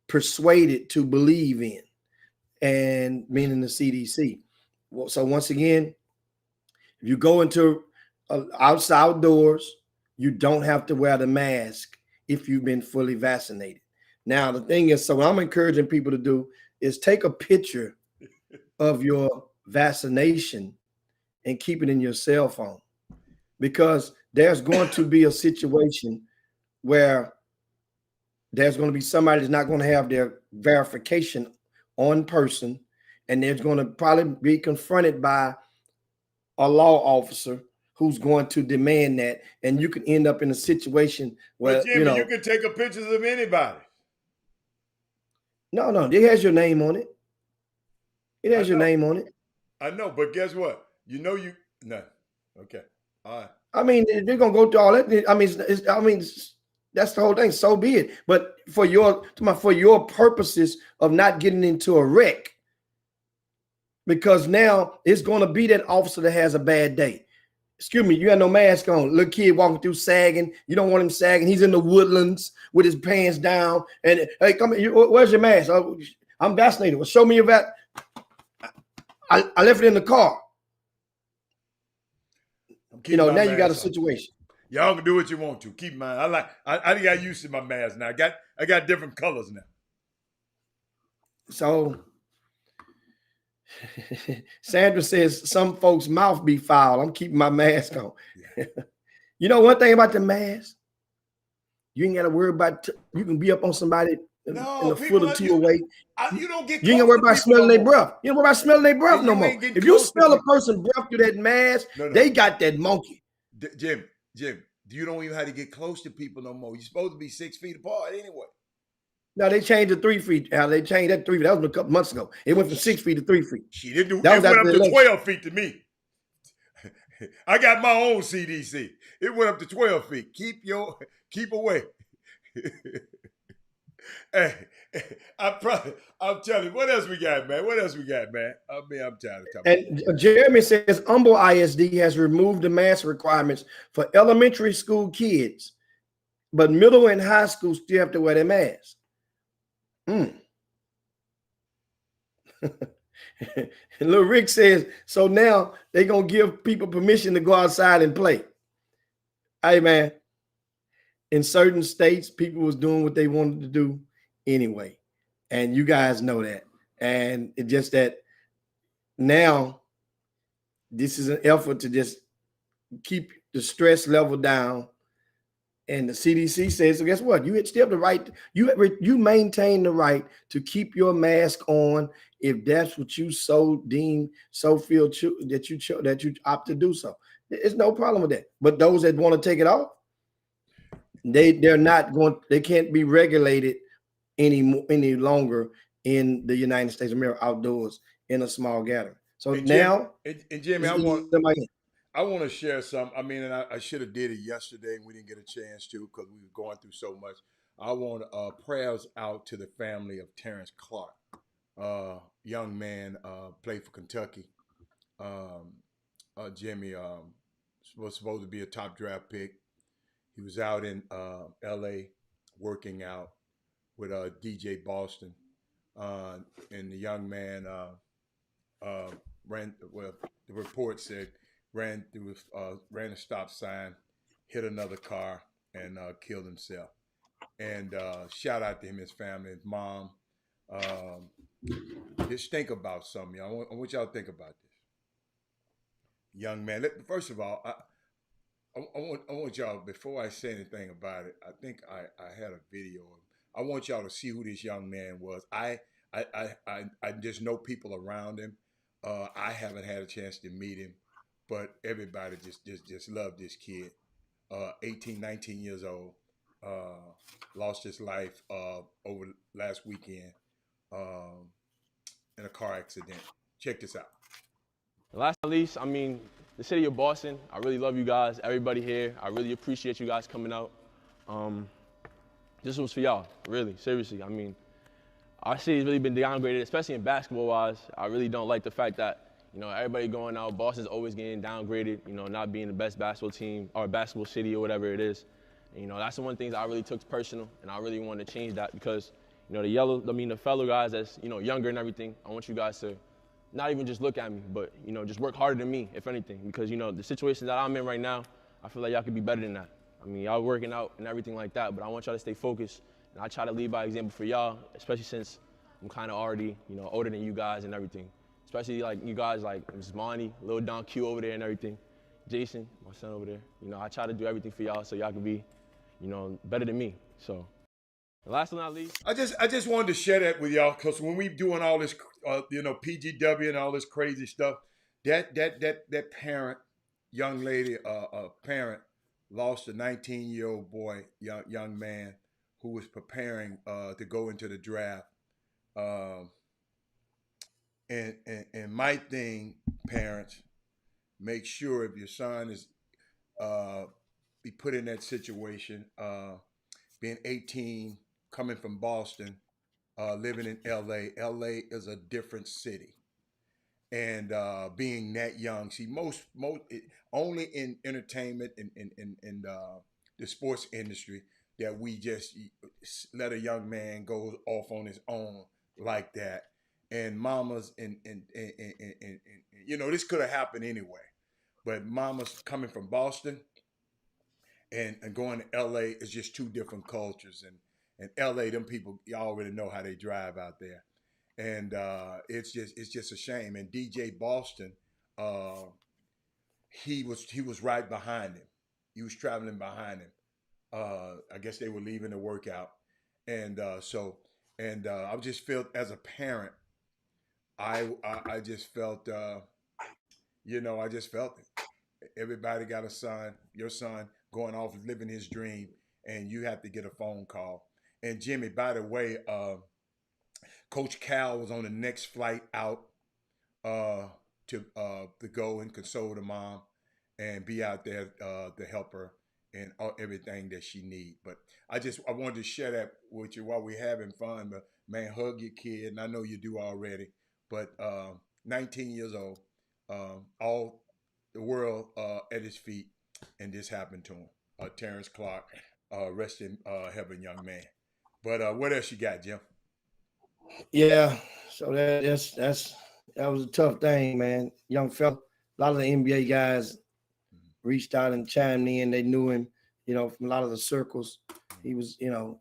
persuaded to believe in, and meaning the CDC. So once again, if you go into outdoors, you don't have to wear the mask if you've been fully vaccinated. Now, the thing is, so what I'm encouraging people to do is take a picture of your vaccination and keep it in your cell phone, because there's going to be a situation where there's going to be somebody that's not going to have their verification on person, and there's going to probably be confronted by a law officer who's going to demand that, and you can end up in a situation where Jimmy, you can take a pictures of anybody. No, it has your name on it. It has your name on it. I know, but guess what? No. Okay. All right. I mean, they're gonna go through all that. I mean, that's the whole thing. So be it. But for your purposes of not getting into a wreck, because now it's going to be that officer that has a bad day. Excuse me, you got no mask on. Little kid walking through sagging. You don't want him sagging. He's in the woodlands with his pants down. And hey, come here. Where's your mask? Oh, I'm vaccinated. Well, show me your vac. I left it in the car. Now you got a situation. Y'all can do what you want to. Keep in mind, I got used to my mask now. I got different colors now. So Sandra says some folks' mouth be foul. I'm keeping my mask on. Yeah. You know one thing about the mask? You ain't got to worry about. You can be up on somebody in a foot or two away. You don't get. You ain't gotta worry about smelling their breath. You don't worry about smelling their breath no more. If you smell a person breath through that mask, they got that monkey. Jim, you don't even have to get close to people no more. You're supposed to be 6 feet apart anyway. No, they changed to 3 feet. They changed that 3 feet. That was a couple months ago. It went from 6 feet to 3 feet. She didn't do that. It went up to 12 feet to me. I got my own CDC. It went up to 12 feet. Keep away. Hey, I'm telling you, what else we got, man? I mean, I'm tired of talking. And Jeremy says Humble ISD has removed the mask requirements for elementary school kids, but middle and high school still have to wear their mask. Little Rick says, so now they're going to give people permission to go outside and play. Hey, man, in certain states, people was doing what they wanted to do anyway. And you guys know that. And it's just that now this is an effort to just keep the stress level down. And the CDC says, so guess what? You still have the right. You maintain the right to keep your mask on if that's what you so feel that you opt to do so. There's no problem with that. But those that want to take it off, they're not going. They can't be regulated any longer in the United States of America outdoors in a small gathering. So now, Jimmy, I want to share some. I mean, and I should have did it yesterday, and we didn't get a chance to because we were going through so much. I want prayers out to the family of Terrence Clark, young man, played for Kentucky. Jimmy was supposed to be a top draft pick. He was out in L.A. working out with DJ Boston, and the young man ran. Well, the report said. Ran a stop sign, hit another car, and killed himself. And shout out to him, his family, his mom. Just think about something. Y'all. I want y'all to think about this. Young man, first of all, I want y'all, before I say anything about it, I think I had a video. I want y'all to see who this young man was. I just know people around him. I haven't had a chance to meet him. But everybody just loved this kid. 18, 19 years old. Lost his life over last weekend in a car accident. Check this out. Last but not least, I mean, the city of Boston, I really love you guys, everybody here. I really appreciate you guys coming out. This was for y'all, really, seriously. I mean, our city's really been downgraded, especially in basketball-wise. I really don't like the fact that everybody going out, Boston's always getting downgraded, not being the best basketball team or basketball city or whatever it is. And, that's the one thing that I really took personal, and I really want to change that because, the fellow guys that's, younger and everything, I want you guys to not even just look at me, but, just work harder than me, if anything, because, the situation that I'm in right now, I feel like y'all could be better than that. I mean, y'all working out and everything like that, but I want y'all to stay focused, and I try to lead by example for y'all, especially since I'm kind of already, older than you guys and everything. Especially like you guys like Ms. Monty, Lil Don Q over there and everything. Jason, my son over there. I try to do everything for y'all so y'all can be, better than me. So, last but not least. I just wanted to share that with y'all because when we doing all this, PGW and all this crazy stuff, that parent, young lady, parent lost a 19-year-old boy, young man who was preparing to go into the draft. And my thing, parents, make sure if your son is be put in that situation, being 18, coming from Boston, living in LA. LA is a different city. And being that young, see, most only in entertainment and the sports industry that we just let a young man go off on his own like that. And mamas and this could have happened anyway, but mamas coming from Boston and going to LA is just two different cultures. And LA, them people, you already know how they drive out there. and it's just a shame. And DJ Boston, he was right behind him. He was traveling behind him. I guess they were leaving the workout, and I just felt as a parent, I just felt, I just felt it. Everybody got a son, your son going off living his dream, and you have to get a phone call. And Jimmy, by the way, Coach Cal was on the next flight out to go and console the mom and be out there to help her and everything that she need. But I wanted to share that with you while we're having fun. But man, hug your kid, and I know you do already. But 19 years old, all the world at his feet, and this happened to him. Terrence Clark, rest in heaven, young man. But what else you got, Jim? Yeah, so that was a tough thing, man. Young fella, a lot of the NBA guys reached out and chimed in. They knew him, from a lot of the circles. He was, from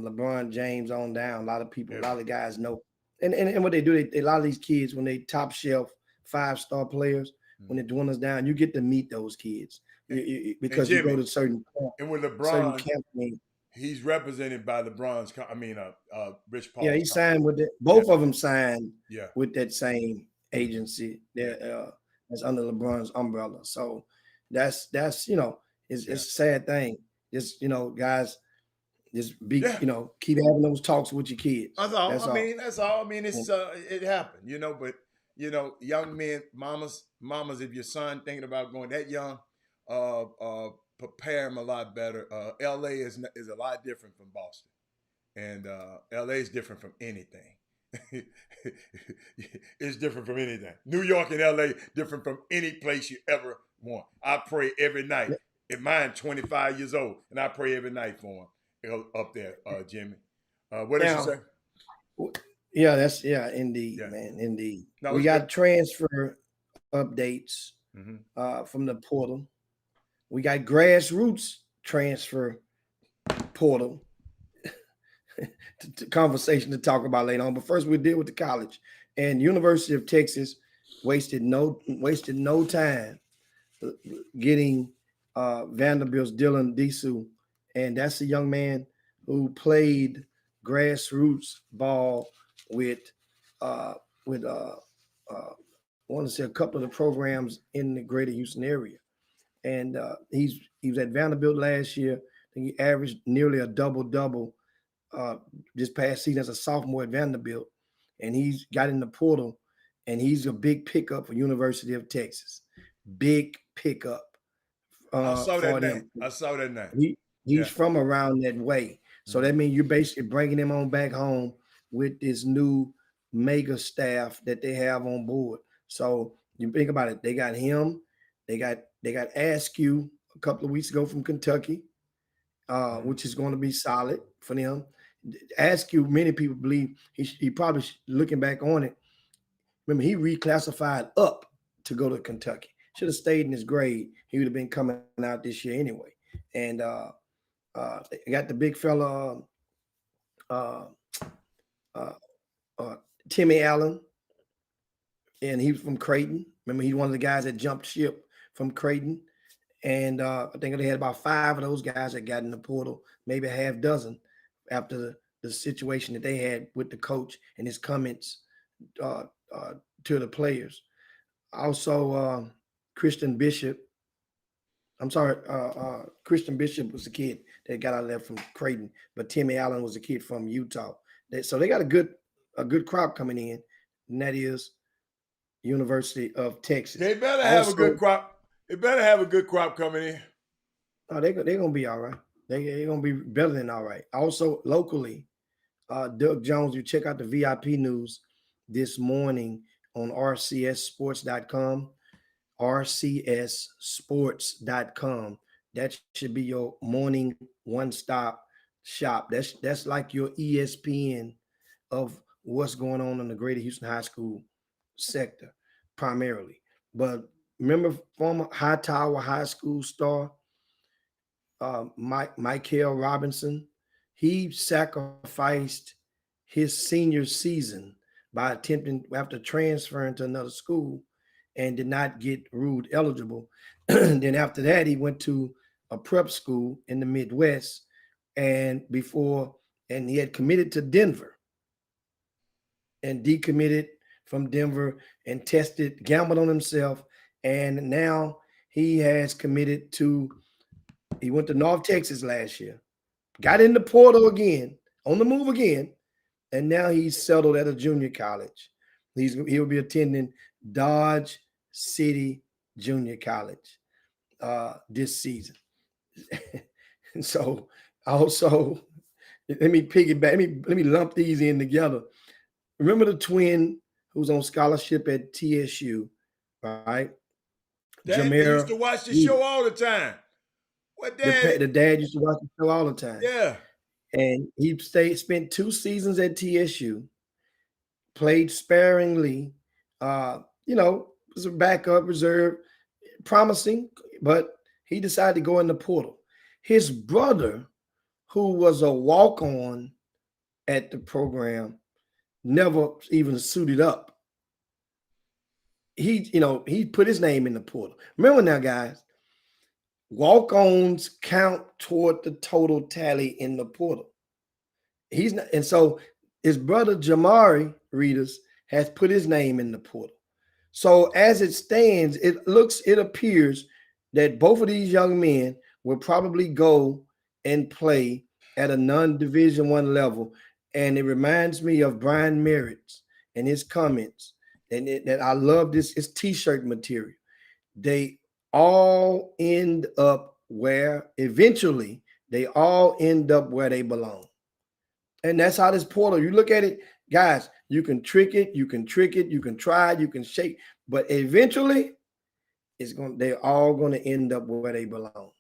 LeBron James on down. A lot of people, a lot of guys know. And what they do, a lot of these kids, when they top shelf 5-star players, when it dwindles down, you get to meet those kids because Jimmy, you go to certain camp, and with LeBron, he's represented by LeBron's. Rich Paul. Yeah, he signed with both of them signed with that same agency that's under LeBron's umbrella. So that's it's a sad thing. Just guys, just keep having those talks with your kids. That's all. That's all. I mean, it's it happened, but young men, mamas, if your son thinking about going that young, prepare him a lot better. LA is a lot different from Boston, and LA is different from anything. It's different from anything. New York and LA different from any place you ever want. I pray every night. And mine 25 years old, and I pray every night for him up there, Jimmy. What did you say? Yeah, indeed, man, indeed. No, we got transfer updates from the portal. We got grassroots transfer portal conversation to talk about later on. But first, we deal with the college. And University of Texas wasted no time getting Vanderbilt's Dylan Disu, and that's a young man who played grassroots ball with I want to say a couple of the programs in the greater Houston area. And he was at Vanderbilt last year. I think he averaged nearly a double-double this past season as a sophomore at Vanderbilt. And he's got in the portal, and he's a big pickup for University of Texas. Big pickup. I saw that name. He's from around that way. So that means you're basically bringing him on back home with this new mega staff that they have on board. So you think about it. They got him. They got Askew a couple of weeks ago from Kentucky, which is going to be solid for them. Askew, many people believe he probably, looking back on it, remember he reclassified up to go to Kentucky. Should have stayed in his grade. He would have been coming out this year anyway. And they got the big fella, Timmy Allen, and he was from Creighton. Remember, he's one of the guys that jumped ship from Creighton. And I think they had about 5 of those guys that got in the portal, maybe a half dozen after the situation that they had with the coach and his comments to the players. Also, Christian Bishop was the kid that got out of there from Creighton, but Timmy Allen was a kid from Utah. So they got a good crop coming in, and that is University of Texas. They better have a good crop. They better have a good crop coming in. Oh, they're going to be all right. They're going to be better than all right. Also, locally, Doug Jones, you check out the VIP news this morning on rcsports.com. rcsports.com. That should be your morning one-stop shop. That's like your ESPN of what's going on in the greater Houston high school sector primarily. But remember former Hightower High School star Michael Robinson? He sacrificed his senior season by attempting after transferring to another school and did not get ruled eligible. Then after that, he went to a prep school in the Midwest, and he had committed to Denver and decommitted from Denver and gambled on himself, and now he has committed to. He went to North Texas last year, got in the portal again, on the move again, and now he's settled at a junior college. He'll be attending Dodge City Junior College this season. And so also, let me piggyback. Let me lump these in together. Remember the twin who's on scholarship at TSU, right? Dad used to watch the show all the time. What dad? The dad used to watch the show all the time. Yeah. And he spent 2 seasons at TSU, played sparingly, was a backup reserve, promising, but he decided to go in the portal. His brother, who was a walk-on at the program, never even suited up. He put his name in the portal. Remember now, guys, walk-ons count toward the total tally in the portal. He's not, and so his brother Jamari Readers has put his name in the portal. So as it stands, it appears that both of these young men will probably go and play at a non-Division I level. And it reminds me of Brian Merritt's and his comments, and that I love this. It's t-shirt material. They all end up eventually they all end up where they belong. And that's how this portal, you look at it, guys, you can trick it, you can try it, you can shake, but eventually they're all going to end up where they belong.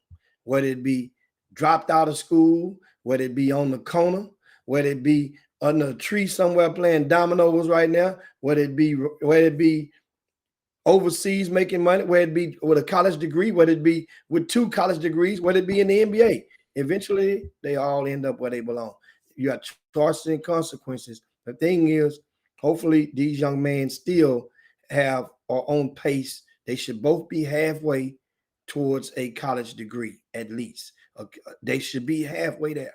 Whether it be dropped out of school, whether it be on the corner, whether it be under a tree somewhere playing dominoes right now, whether it be overseas making money, whether it be with a college degree, whether it be with 2 college degrees, whether it be in the NBA. Eventually, they all end up where they belong. You got choices and consequences. The thing is, hopefully, these young men still are on pace. They should both be halfway towards a college degree, at least. They should be halfway there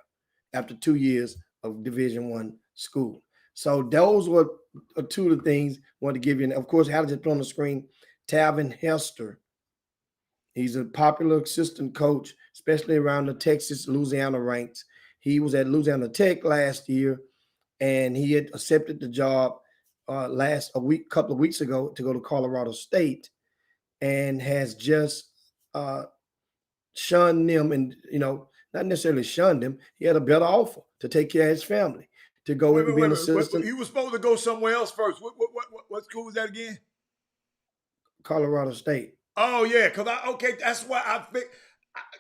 after 2 years of Division I school. So those were 2 of the things I wanted to give you. And of course, how to just put on the screen, Talvin Hester. He's a popular assistant coach, especially around the Texas, Louisiana ranks. He was at Louisiana Tech last year, and he had accepted the job couple of weeks ago to go to Colorado State, and has just shunned them, and not necessarily shunned him. He had a better offer to take care of his family, to go and be an assistant. He was supposed to go somewhere else first. What school was that again? Colorado State. Oh yeah, that's why I think.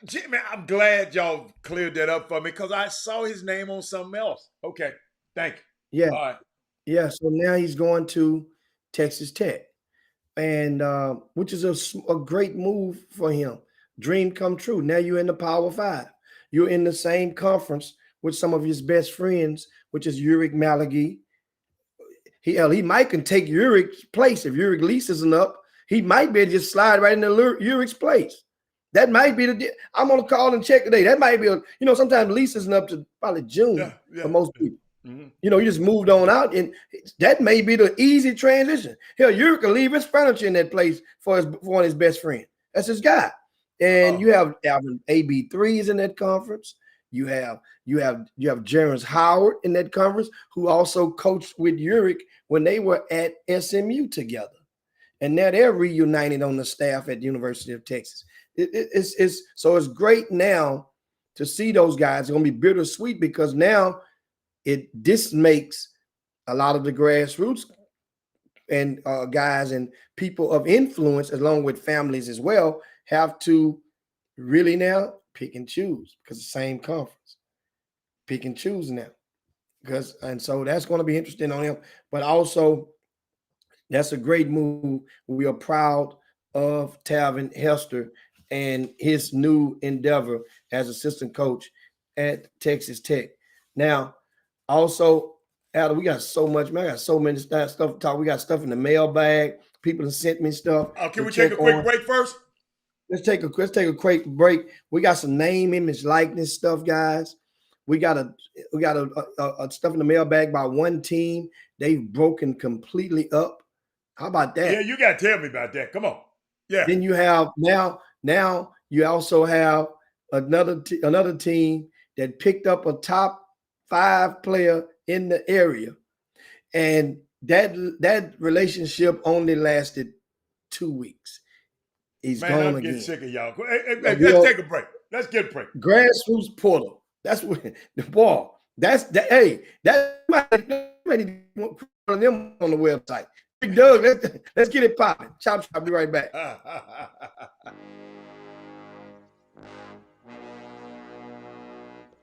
Jimmy, I'm glad y'all cleared that up for me because I saw his name on something else. Okay, thank you. Yeah. All right. Yeah, so now he's going to Texas Tech, and which is a great move for him. Dream come true. Now you're in the Power 5. You're in the same conference with some of his best friends, which is Uric Malaghy. He might can take Uric's place if Uric leases him up. He might be able to just slide right into Uric's place. That might be I'm gonna call and check today. That might be sometimes leases up to probably June for most people. Mm-hmm. You just moved on out, and that may be the easy transition. Hell, Uric can leave his furniture in that place for one of his best friends. That's his guy. And you have Alvin AB3 is in that conference. You have Jerrance Howard in that conference, who also coached with Uric when they were at SMU together. And now they're reunited on the staff at the University of Texas. It's great now to see those guys. It's going to be bittersweet because now this makes a lot of the grassroots and guys and people of influence, along with families as well, have to really now pick and choose because the same conference. Pick and choose now. And so that's going to be interesting on him. But also, that's a great move. We are proud of Talvin Hester and his new endeavor as assistant coach at Texas Tech. Now, also, Adam, we got so much, man. I got so many stuff to talk. We got stuff in the mailbag. People have sent me stuff. Can we take a quick break first? Let's take a quick break. We got some name, image, likeness stuff, guys. We got a stuff in the mailbag by one team. They've broken completely up. How about that? Yeah, you got to tell me about that. Come on. Yeah. Then you have now you also have another team that picked up a top 5 player in the area, and that relationship only lasted 2 weeks. He's Man, gone I'm again. getting sick of y'all. Hey, let's take a break. Let's get a break. Grassroots portal. That's what the ball. That's that. Hey, that many of them on the website. Big Doug, let's get it popping. Chop. I'll be right back.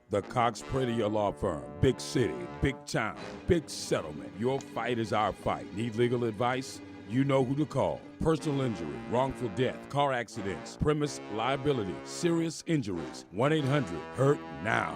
The Cox Pradier Law Firm. Big city, big town, big settlement. Your fight is our fight. Need legal advice? You know who to call. Personal injury, wrongful death, car accidents, premise liability, serious injuries. 1-800-HURT-NOW.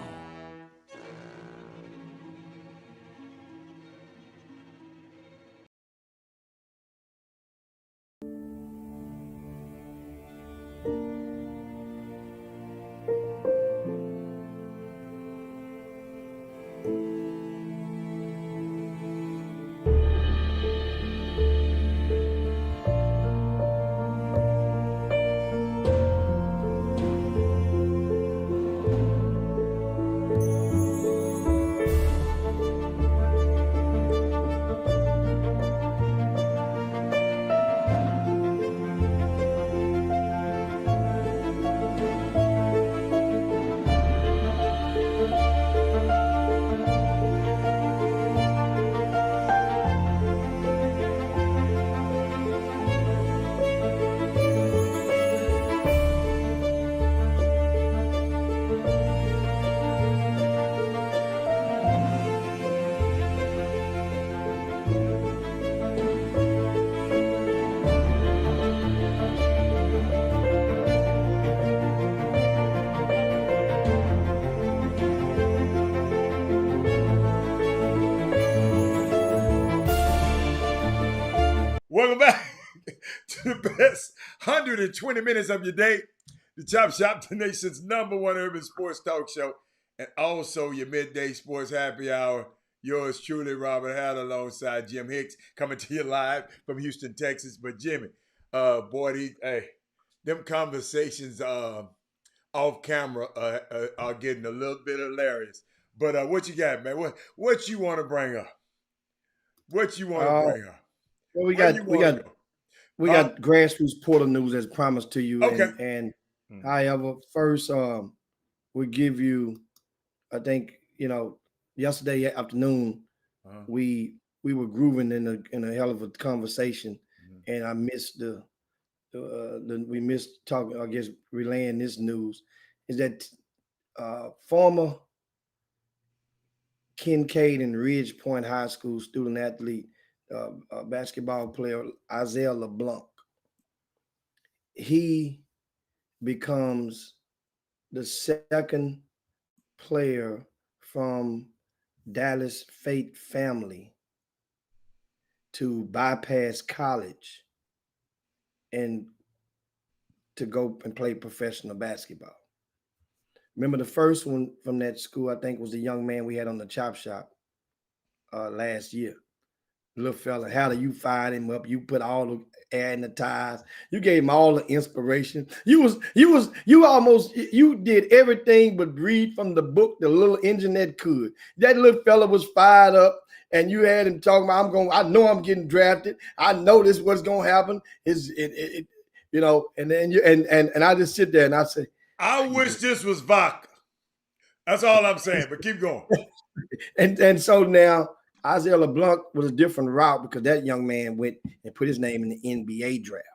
Welcome back to the best 120 minutes of your day. The Chop Shop, the nation's #1 urban sports talk show, and also your midday sports happy hour. Yours truly, Robert Hatter, alongside Jim Hicks, coming to you live from Houston, Texas. But Jimmy, them conversations off camera are getting a little bit hilarious. But what you got, man? What you want to bring up? What you want to bring up? Well, we got grassroots portal news as promised to you. Okay. And however, first we give you, I think, yesterday afternoon we were grooving in a hell of a conversation, and I missed we missed talking. I guess relaying this news is that former Kincaid and Ridge Point High School student athlete, basketball player Isaiah LeBlanc, he becomes the second player from Dallas Fate family to bypass college and to go and play professional basketball. Remember the first one from that school, I think, was the young man we had on the Chop Shop last year. Little fella, how do you fired him up? You put all the air in the tires. You gave him all the inspiration. You did everything but read from the book, The Little Engine That Could. That little fella was fired up, and you had him talking about, I know I'm getting drafted. I know this is what's gonna happen. And I just sit there and I say, I wish this was vodka. That's all I'm saying, but keep going. and so now Isaiah LeBlanc was a different route because that young man went and put his name in the NBA draft.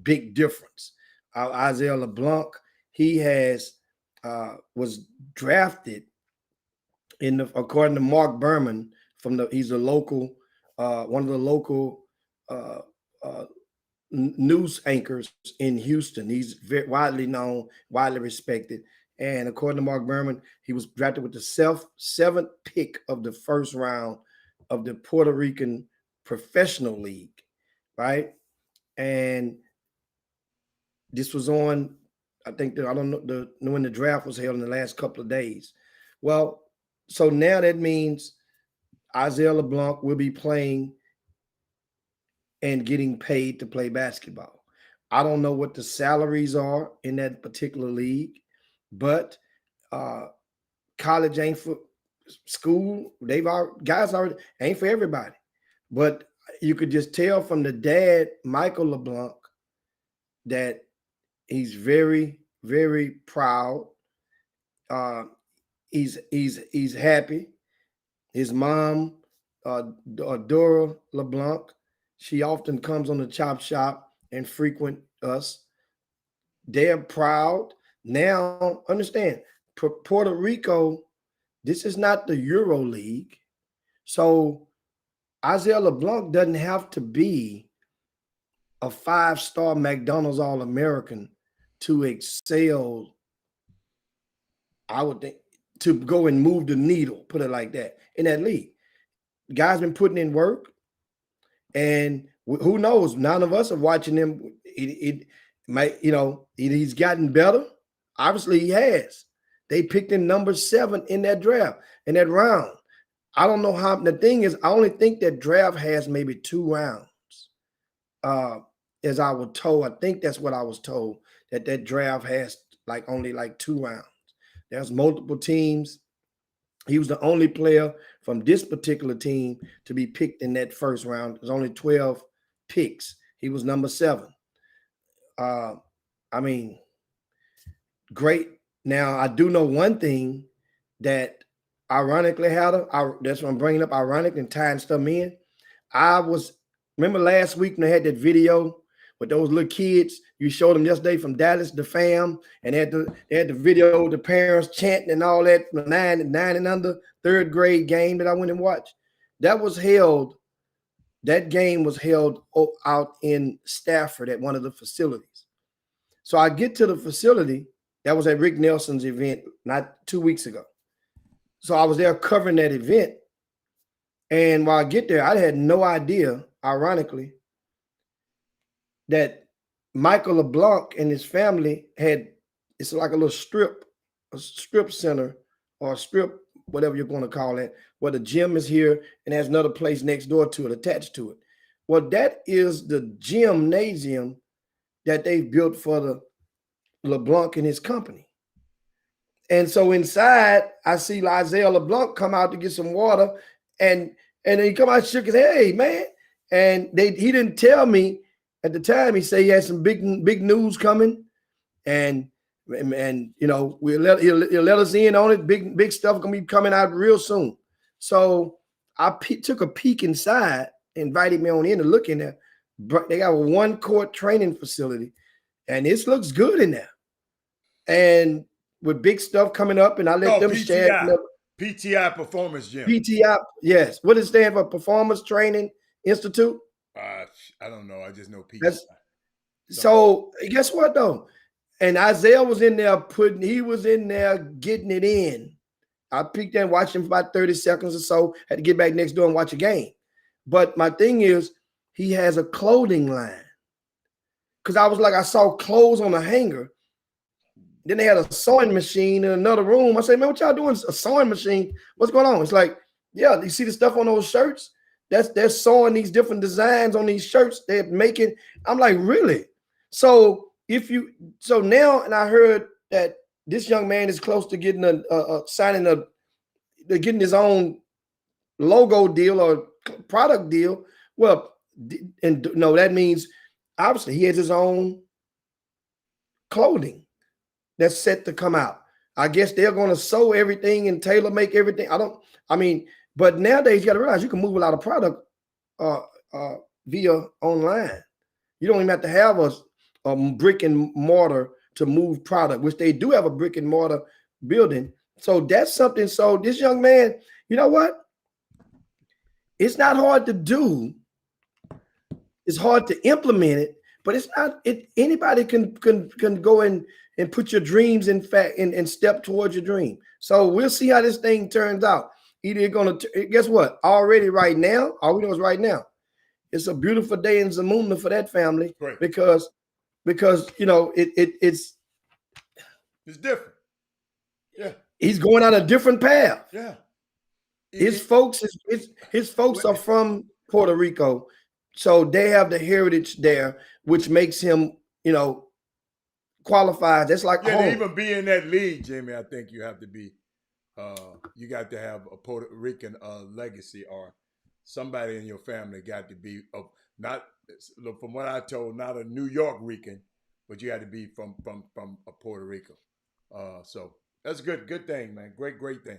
Big difference. Isaiah LeBlanc, he was drafted according to Mark Berman he's a local, one of the local news anchors in Houston. He's very widely known, widely respected. And according to Mark Berman, he was drafted with the 7th pick of the first round of the Puerto Rican Professional League, right? And this was on, I think, I don't know when the draft was held in the last couple of days. Well, so now that means Isaiah LeBlanc will be playing and getting paid to play basketball. I don't know what the salaries are in that particular league, but college ain't for school. Guys already ain't for everybody. But you could just tell from the dad, Michael LeBlanc, that he's very, very proud. He's happy. His mom, Dora LeBlanc, she often comes on the Chop Shop and frequent us. They're proud. Now, understand, Puerto Rico, this is not the Euro League. So Isaiah LeBlanc doesn't have to be a 5-star McDonald's All-American to excel, I would think, to go and move the needle, put it like that, in that league. The guy's been putting in work, and who knows? None of us are watching him. It might, he's gotten better. Obviously, he has. They picked him number 7 in that draft, in that round. I don't know how. The thing is, I only think that draft has maybe 2 rounds. As I was told, I think that's what I was told, that draft has only 2 rounds. There's multiple teams. He was the only player from this particular team to be picked in that first round. There's only 12 picks. He was number 7. Great. Now, I do know one thing that ironically, that's what I'm bringing up, ironic and tying stuff in. Remember last week when they had that video with those little kids you showed them yesterday from Dallas, the fam, and they had the video of the parents chanting and all that from 9 and under, 3rd grade game that I went and watched. That game was held out in Stafford at one of the facilities. So I get to the facility. That was at Rick Nelson's event not 2 weeks ago. So I was there covering that event. And while I get there, I had no idea, ironically, that Michael LeBlanc and his family it's like a little strip center or a strip, whatever you're going to call it, where the gym is here and there's another place next door to it, attached to it. Well, that is the gymnasium that they built for the LeBlanc and his company. And so inside, I see Isaiah LeBlanc come out to get some water, and then he come out, shook his head, "Hey, man." And he didn't tell me at the time. He said he had some big news coming, and he'll let us in on it. Big stuff gonna be coming out real soon. So I took a peek inside, invited me on in to look in there. They got a 1-court training facility, and this looks good in there. And with big stuff coming up, and I let them share. PTI Performance Gym. PTI, yes. What does it stand for? Performance Training Institute? I don't know. I just know PTI. So guess what though? And Isaiah was in there getting it in. I peeked in, watched him for about 30 seconds or so. Had to get back next door and watch a game. But my thing is, he has a clothing line. Because I saw clothes on a hanger. Then they had a sewing machine in another room. I said, "Man, what y'all doing? A sewing machine? What's going on?" It's like, yeah, you see the stuff on those shirts? They're sewing these different designs on these shirts. They're making. I'm like, really? So now, and I heard that this young man is close to getting getting his own logo deal or product deal. Well, and no, that means obviously he has his own clothing that's set to come out. I guess they're going to sew everything and tailor make everything. But nowadays you got to realize you can move a lot of product via online. You don't even have to have a brick and mortar to move product, which they do have a brick and mortar building. So that's something. So this young man, you know what? It's not hard to do. It's hard to implement it, but it's not. Anybody can go and put your dreams in fact and step towards your dream. So we'll see how this thing turns out. Either going to guess what? Already right now, all we know is right now. It's a beautiful day in Zamunda for that family because you know it's different. Yeah, he's going on a different path. Yeah, his folks are from Puerto Rico, so they have the heritage there, which makes him, you know, qualified. That's like to even be in that league, Jimmy. I think you have to be. You got to have a Puerto Rican legacy, or somebody in your family got to be not, from what I told, not a New York Rican, but you had to be from a Puerto Rico. So that's a good thing, man. Great thing.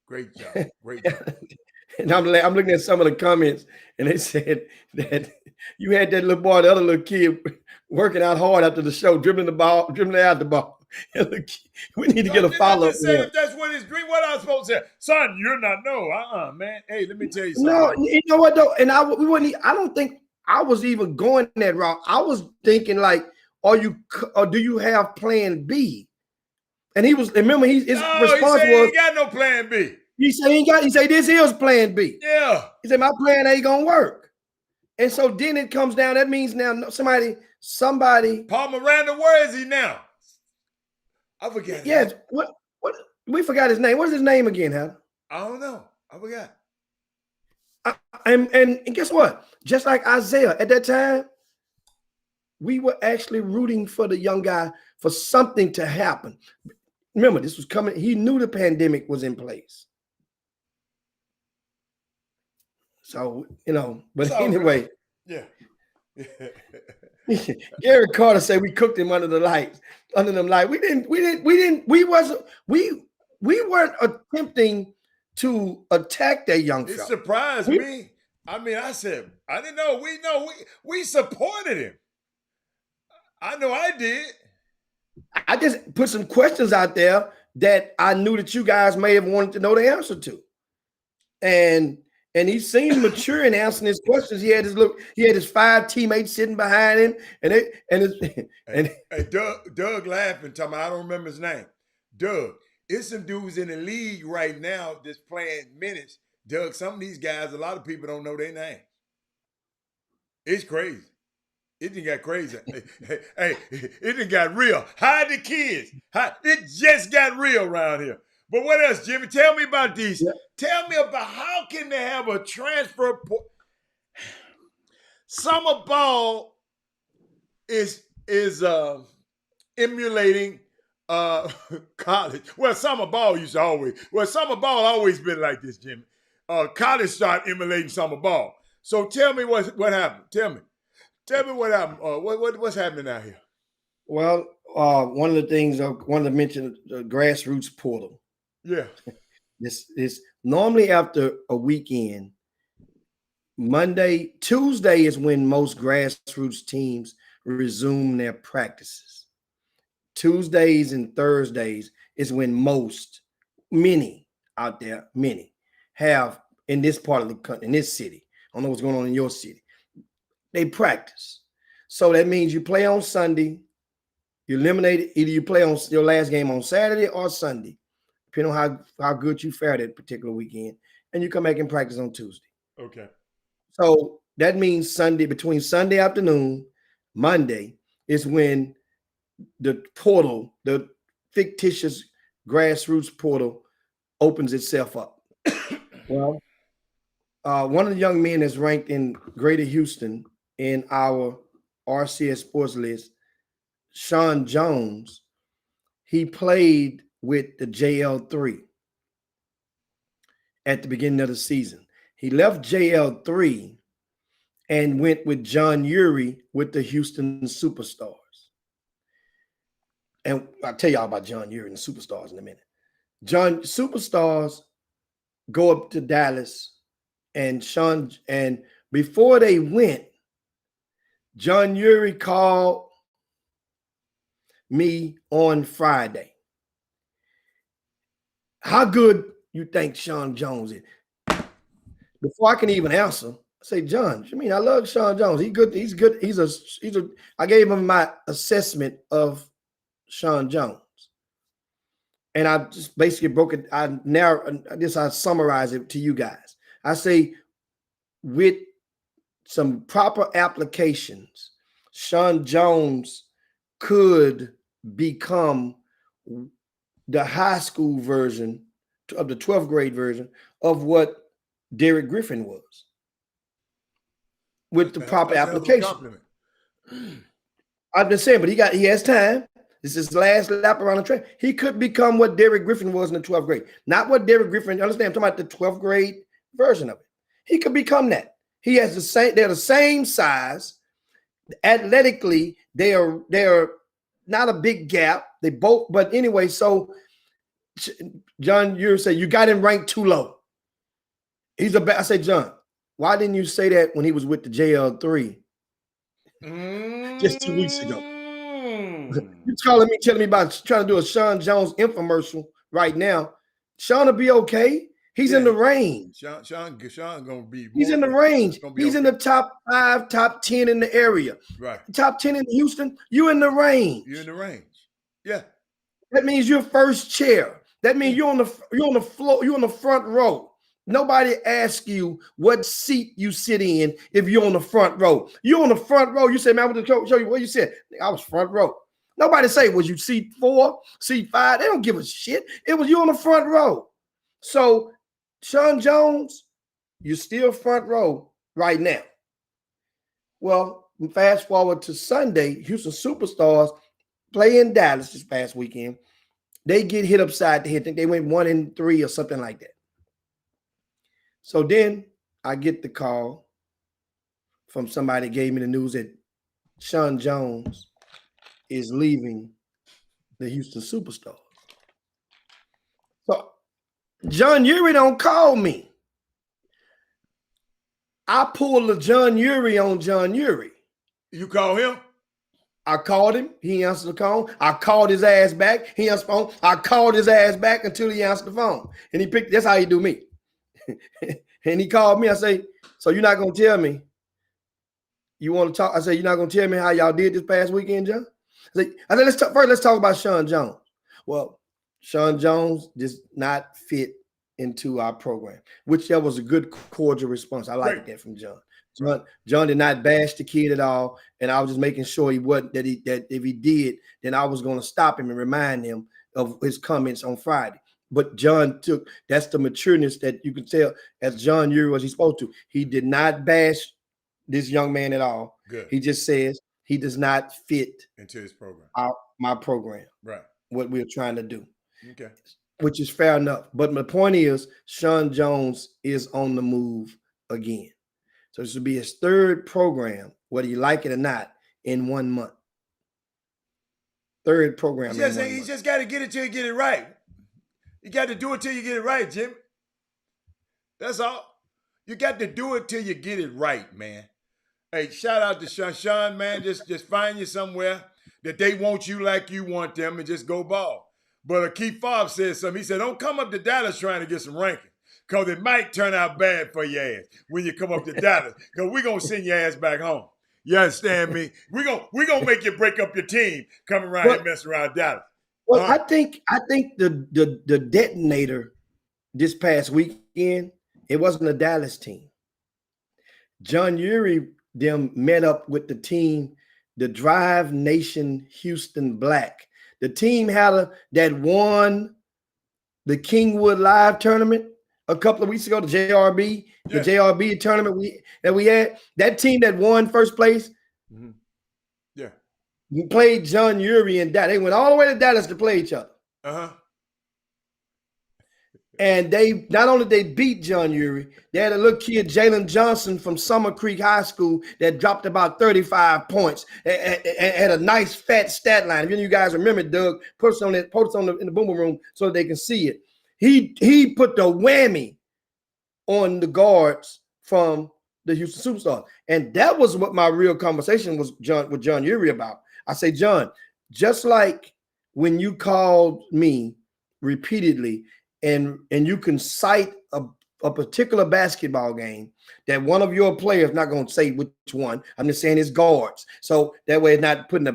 Great job. Great job. And I'm looking at some of the comments, and they said that you had that little boy, the other little kid, working out hard after the show, dribbling out the ball. We need to get a follow-up. If that's what his dream, what I was supposed to say, son, you're not man. Hey, let me tell you something. No, you know what though, and I don't think I was even going that route. I was thinking like, or do you have plan B? And his response was, he ain't got no plan B. He said this is plan B. Yeah. He said my plan ain't gonna work. And so then it comes down. That means now somebody. Paul Miranda, where is he now? I forget. Yes. What? We forgot his name. What is his name again, Hal? I don't know. I forgot. And guess what? Just like Isaiah at that time, we were actually rooting for the young guy for something to happen. Remember, this was coming. He knew the pandemic was in place. So, you know, but anyway. Yeah. Gary Carter said we cooked him under them lights. We weren't attempting to attack that young fella. It surprised me. I mean, I said, I didn't know. We supported him. I know I did. I just put some questions out there that I knew that you guys may have wanted to know the answer to. And he seemed mature in answering his questions. He had his 5 teammates sitting behind him, and Doug laughing, talking about, I don't remember his name. Doug, it's some dudes in the league right now that's playing minutes. Doug, some of these guys, a lot of people don't know their name. It's crazy. It done got crazy. Hey, it done got real. Hide the kids. It just got real around here. But what else, Jimmy? Tell me about these. Yeah. Tell me about how can they have a transfer summer ball is emulating college. Well, summer ball always been like this, Jimmy. College started emulating summer ball. So tell me what happened. Tell me what happened. What's happening out here? Well, one of the things I wanted to mention, the grassroots portal. Yeah. This normally after a weekend, Tuesday is when most grassroots teams resume their practices. Tuesdays and Thursdays is when many have in this part of the country, in this city. I don't know what's going on in your city. They practice. So that means you play on Sunday, you eliminate it. Either you play on your last game on Saturday or Sunday, depending on how good you fare that particular weekend, and you come back and practice on Tuesday. Okay. So that means between Sunday afternoon, Monday, is when the portal, the fictitious grassroots portal, opens itself up. Well, one of the young men that's ranked in Greater Houston in our RCS sports list, Sean Jones, he played with the JL3 at the beginning of the season. He left JL3 and went with John Urie with the Houston Superstars. And I'll tell y'all about John Urie and the Superstars in a minute. Superstars go up to Dallas, and before they went, John Urie called me on Friday. How good you think Sean Jones is? Before I can even answer, I say, John, I mean, I love Sean Jones. He's good. He's good. I gave him my assessment of Sean Jones. and I just basically broke it. I summarize it to you guys. I say, with some proper applications, Sean Jones could become the high school version of the 12th grade version of what Derek Griffin was, with the proper application. I've been saying, but he has time. This is his last lap around the track. He could become what Derek Griffin was in the 12th grade. Not what Derek Griffin, understand, I'm talking about the 12th grade version of it. He could become that. He has they're the same size. Athletically, they're not a big gap. They both, but anyway, so John, you said you got him ranked too low. I say, John, why didn't you say that when he was with the JL3 just 2 weeks ago? You're telling me about trying to do a Sean Jones infomercial right now. Sean will be okay. He's in the range. Sean gonna be. He's in the range. He's in the top 5, top 10 in the area. Right. Top 10 in Houston. You in the range. You're in the range. Yeah. That means you're first chair. That means you're on the floor. You're on the front row. Nobody asks you what seat you sit in if you're on the front row. You're on the front row. You say, man, I want to show you what you said. I was front row. Nobody say, was you seat 4, seat 5? They don't give a shit. It was you on the front row. So, Sean Jones, you're still front row right now. Well, fast forward to Sunday, Houston Superstars play in Dallas this past weekend. They get hit upside the head. I think they went 1-3 or something like that. So then I get the call from somebody that gave me the news that Sean Jones is leaving the Houston Superstars. So John Urie don't call me. I pulled the John Urie on John Urie. You call him? I called him. He answered the phone. I called his ass back. He answered the phone. I called his ass back until he answered the phone. And he picked, that's how he do me. And he called me. I say, so you're not going to tell me you want to talk? I said, you're not going to tell me how y'all did this past weekend, John? I said, let's talk about Sean Jones. Well, Sean Jones does not fit into our program, which that was a good cordial response. I like that from John. John did not bash the kid at all, and I was just making sure he wasn't that if he did, then I was going to stop him and remind him of his comments on Friday. But John that's the matureness that you can tell as John Urie was he's supposed to. He did not bash this young man at all. Good. He just says he does not fit into his program. My program. Right. What we're trying to do. Okay. Which is fair enough. But my point is, Sean Jones is on the move again. So this will be his third program, whether you like it or not, in 1 month. Third program. He just got to get it till you get it right. You got to do it till you get it right, Jim. That's all. You got to do it till you get it right, man. Hey, shout out to Sean. Sean, man, just find you somewhere that they want you like you want them and just go ball. But Keith Favre said something. He said, don't come up to Dallas trying to get some ranking because it might turn out bad for your ass when you come up to Dallas because we're going to send your ass back home. You understand me? We're gonna make you break up your team coming around and mess around Dallas. Well, I think the detonator this past weekend, it wasn't a Dallas team. John Urie them met up with the team, the Drive Nation Houston Black. The team that won the Kingwood Live tournament a couple of weeks ago, the JRB, the JRB tournament that we had. That team that won first place. Mm-hmm. Yeah. We played John Urie and Dallas. They went all the way to Dallas to play each other. Uh-huh. And they not only they beat John Urie, they had a little kid, Jalen Johnson from Summer Creek High School, that dropped about 35 points and had a nice fat stat line. If any of you guys remember, Doug, post it in the Boom Boom Room so they can see it. He put the whammy on the guards from the Houston Superstars. And that was what my real conversation was with John Urie about. I say, John, just like when you called me repeatedly and you can cite a particular basketball game that one of your players, not going to say which one, I'm just saying it's guards. So that way it's not putting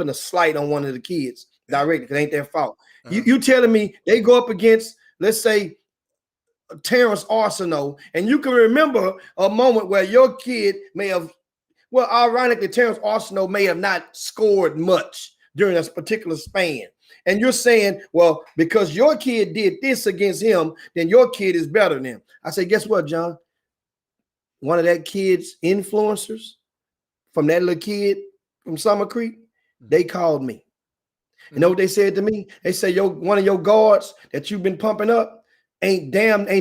a slight on one of the kids directly because it ain't their fault. Uh-huh. You telling me they go up against, let's say, Terrence Arsenault, and you can remember a moment where your kid may have, well, ironically, Terrence Arsenault may have not scored much during this particular span. And you're saying, well, because your kid did this against him, then your kid is better than him. I say, guess what, John? One of that kid's influencers from that little kid from Summer Creek, they called me. You know what they said to me? They said, one of your guards that you've been pumping up ain't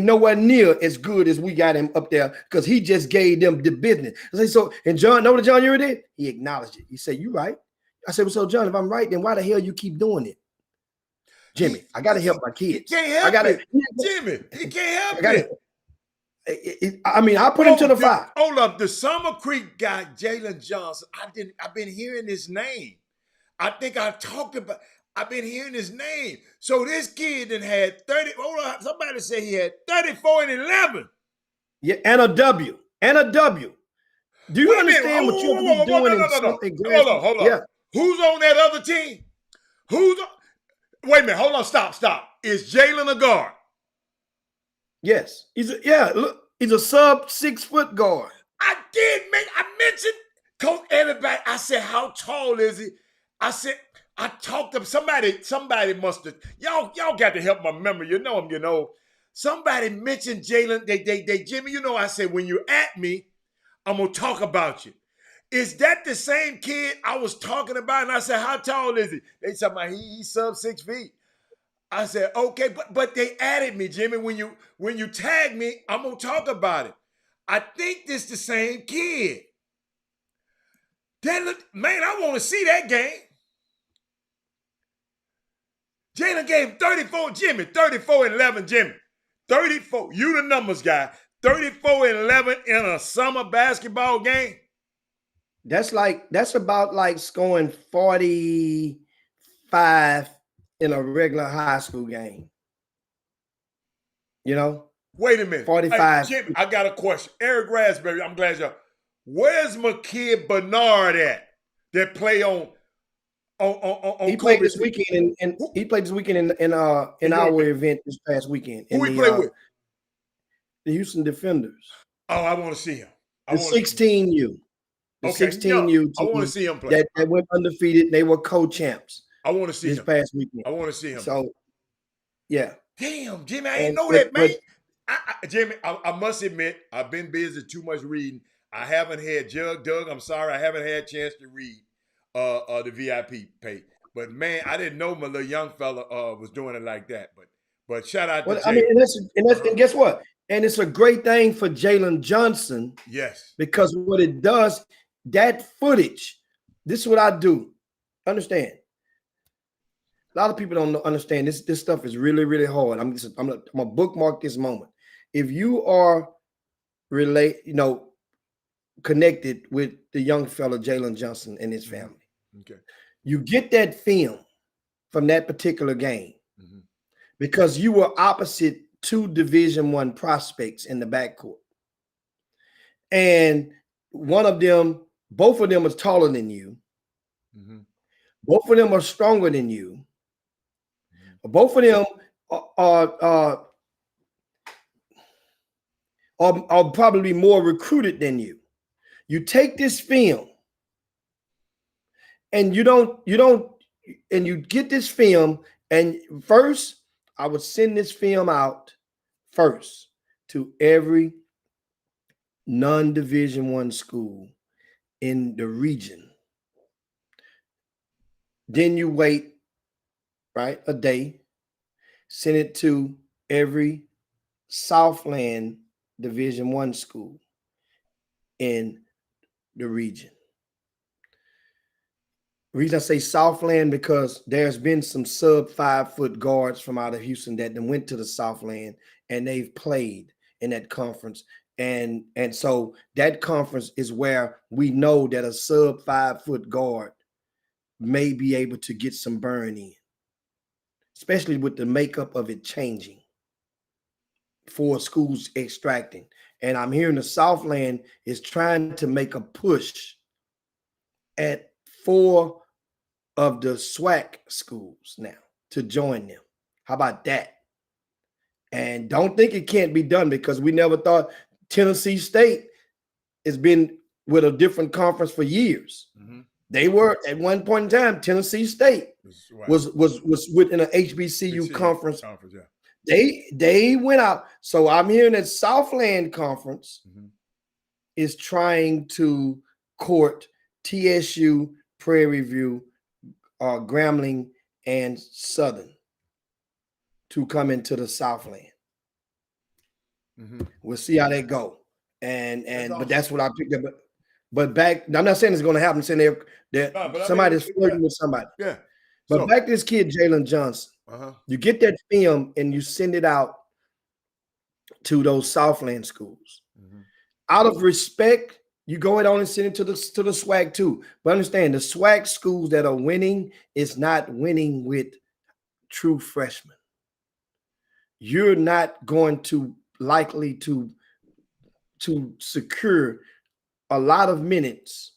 nowhere near as good as we got him up there because he just gave them the business. I say, so, and John, know what John Uri did? He acknowledged it. He said, you right. I said, well, so John, if I'm right, then why the hell you keep doing it? Jimmy, I got to help my kids. You can't help it. Jimmy, you can't help it. I mean, I put him to the fire. Hold up. The Summer Creek guy, Jalen Johnson, I've been hearing his name. I think I've been hearing his name. So this kid that had 30, hold on, somebody said he had 34 and 11. Yeah, and a W. Do you understand what you're doing in something? Hold on. Yeah. Who's on that other team? Wait a minute, hold on, stop. Is Jalen a guard? Yes. He's a sub 6 foot guard. I mentioned Coach everybody. I said, how tall is he? I said, I talked to somebody must have, y'all got to help my memory. You know I'm getting old. Somebody mentioned Jalen. They Jimmy, you know, I said, when you're at me, I'm gonna talk about you. Is that the same kid I was talking about? And I said, how tall is he? They said, he's sub 6 feet. I said, okay, but they added me, Jimmy. When you tag me, I'm gonna talk about it. I think this the same kid. Man, I want to see that game. Jalen gave him 34, Jimmy. 34 and 11, Jimmy. 34. You the numbers guy. 34 and 11 in a summer basketball game. That's about like scoring 45 in a regular high school game. You know? Wait a minute. 45. Hey, Jimmy, I got a question. Eric Raspberry, I'm glad y'all. Where's McKid Bernard at that play on he played this weekend and he played this weekend in our event this past weekend. Who he played with? The Houston Defenders. Oh, I want to see him. The 16U. The 16U. I want to see him play. That went undefeated. They were co-champs. I want to see this past weekend. I want to see him. So, yeah. Damn, Jimmy, I didn't know that, man. Jimmy, I must admit, I've been busy too much reading. I haven't had Doug, I'm sorry, I haven't had a chance to read the VIP page. But man, I didn't know my little young fella was doing it like that. But shout out to Jay. I mean, and guess what? And it's a great thing for Jalen Johnson. Yes. Because what it does, that footage, this is what I do. Understand? A lot of people don't understand this. This stuff is really, really hard. I'm gonna bookmark this moment. If you are connected with the young fella Jalen Johnson and his family, okay, you get that film from that particular game because you were opposite 2 Division I prospects in the backcourt, and both of them is taller than you. Both of them are stronger than you. Both of them are probably more recruited than you. You take this film and you get this film, and first I would send this film out first to every non-Division I school in the region. Then you wait, a day, send it to every Southland Division I school in the region. The reason I say Southland because there's been some sub 5 foot guards from out of Houston that then went to the Southland and they've played in that conference. And so that conference is where we know that a sub 5 foot guard may be able to get some burn in, especially with the makeup of it changing for schools extracting. And I'm hearing the Southland is trying to make a push at 4 of the SWAC schools now to join them. How about that? And don't think it can't be done, because we never thought Tennessee State has been with a different conference for years. Mm-hmm. They were at one point in time, Tennessee State was within an HBCU conference. Yeah. They went out. So I'm hearing that Southland Conference is trying to court TSU, Prairie View, Grambling, and Southern to come into the Southland. We'll see how they go. But that's what I picked up. But back, I'm not saying it's going to happen. I'm saying that somebody's flirting with somebody. Yeah. But back to this kid, Jalen Johnson. You get that film and you send it out to those Southland schools. Out of respect, you go ahead on and send it to the SWAC too. But understand, the SWAC schools that are winning is not winning with true freshmen. You're not going to likely to secure a lot of minutes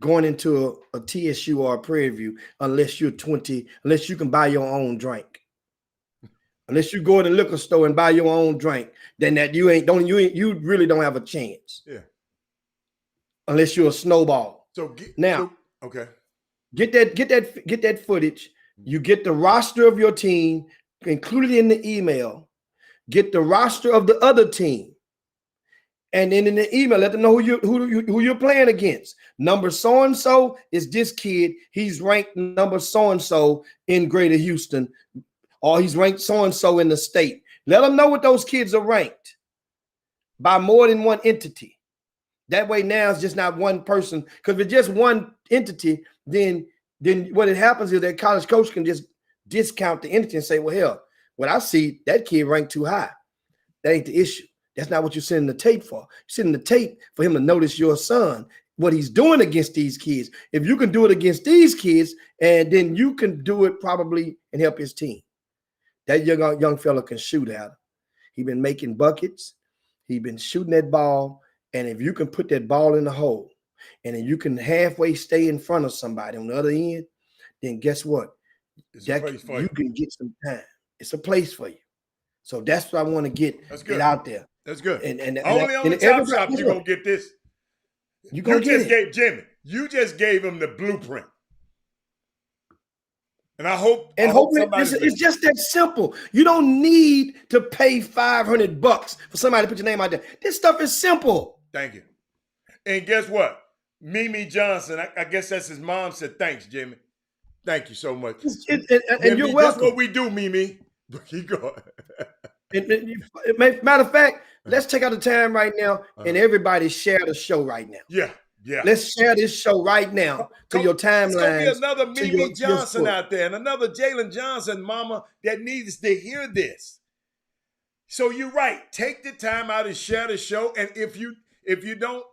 going into a TSU or a Prairie View unless you're 20, unless you can buy your own drink. Unless you go to the liquor store and buy your own drink, then that you really don't have a chance. Yeah. Unless you're a snowball. Get that footage. You get the roster of your team included in the email. Get the roster of the other team. And then in the email, let them know who you're playing against. Number so-and-so is this kid. He's ranked number so-and-so in Greater Houston, or he's ranked so-and-so in the state. Let them know what those kids are ranked by more than one entity. That way now it's just not one person. Because if it's just one entity, then what it happens is that college coach can just discount the entity and say, well, hell, when I see that kid ranked too high, that ain't the issue. That's not what you're sending the tape for. You're sending the tape for him to notice your son, what he's doing against these kids. If you can do it against these kids, and then you can do it probably and help his team. That young fella can shoot at him. He's been making buckets. He's been shooting that ball. And if you can put that ball in the hole, and then you can halfway stay in front of somebody on the other end, then guess what? You can get some time. It's a place for you. So that's what I want to get out there. That's good. And only on the Chop Shop you're going to get this. You just gave Jimmy. You just gave him the blueprint. And I hope it's just that simple. You don't need to pay $500 for somebody to put your name out there. This stuff is simple. Thank you. And guess what? Mimi Johnson, I guess that's his mom, said, thanks, Jimmy. Thank you so much. And you're welcome. That's what we do, Mimi. Keep going. Matter of fact, let's take out the time right now and everybody share the show right now. Yeah. Let's share this show right now to your timeline. There's going to be another Mimi Johnson out there and another Jalen Johnson mama that needs to hear this. So you're right. Take the time out and share the show. And if you don't,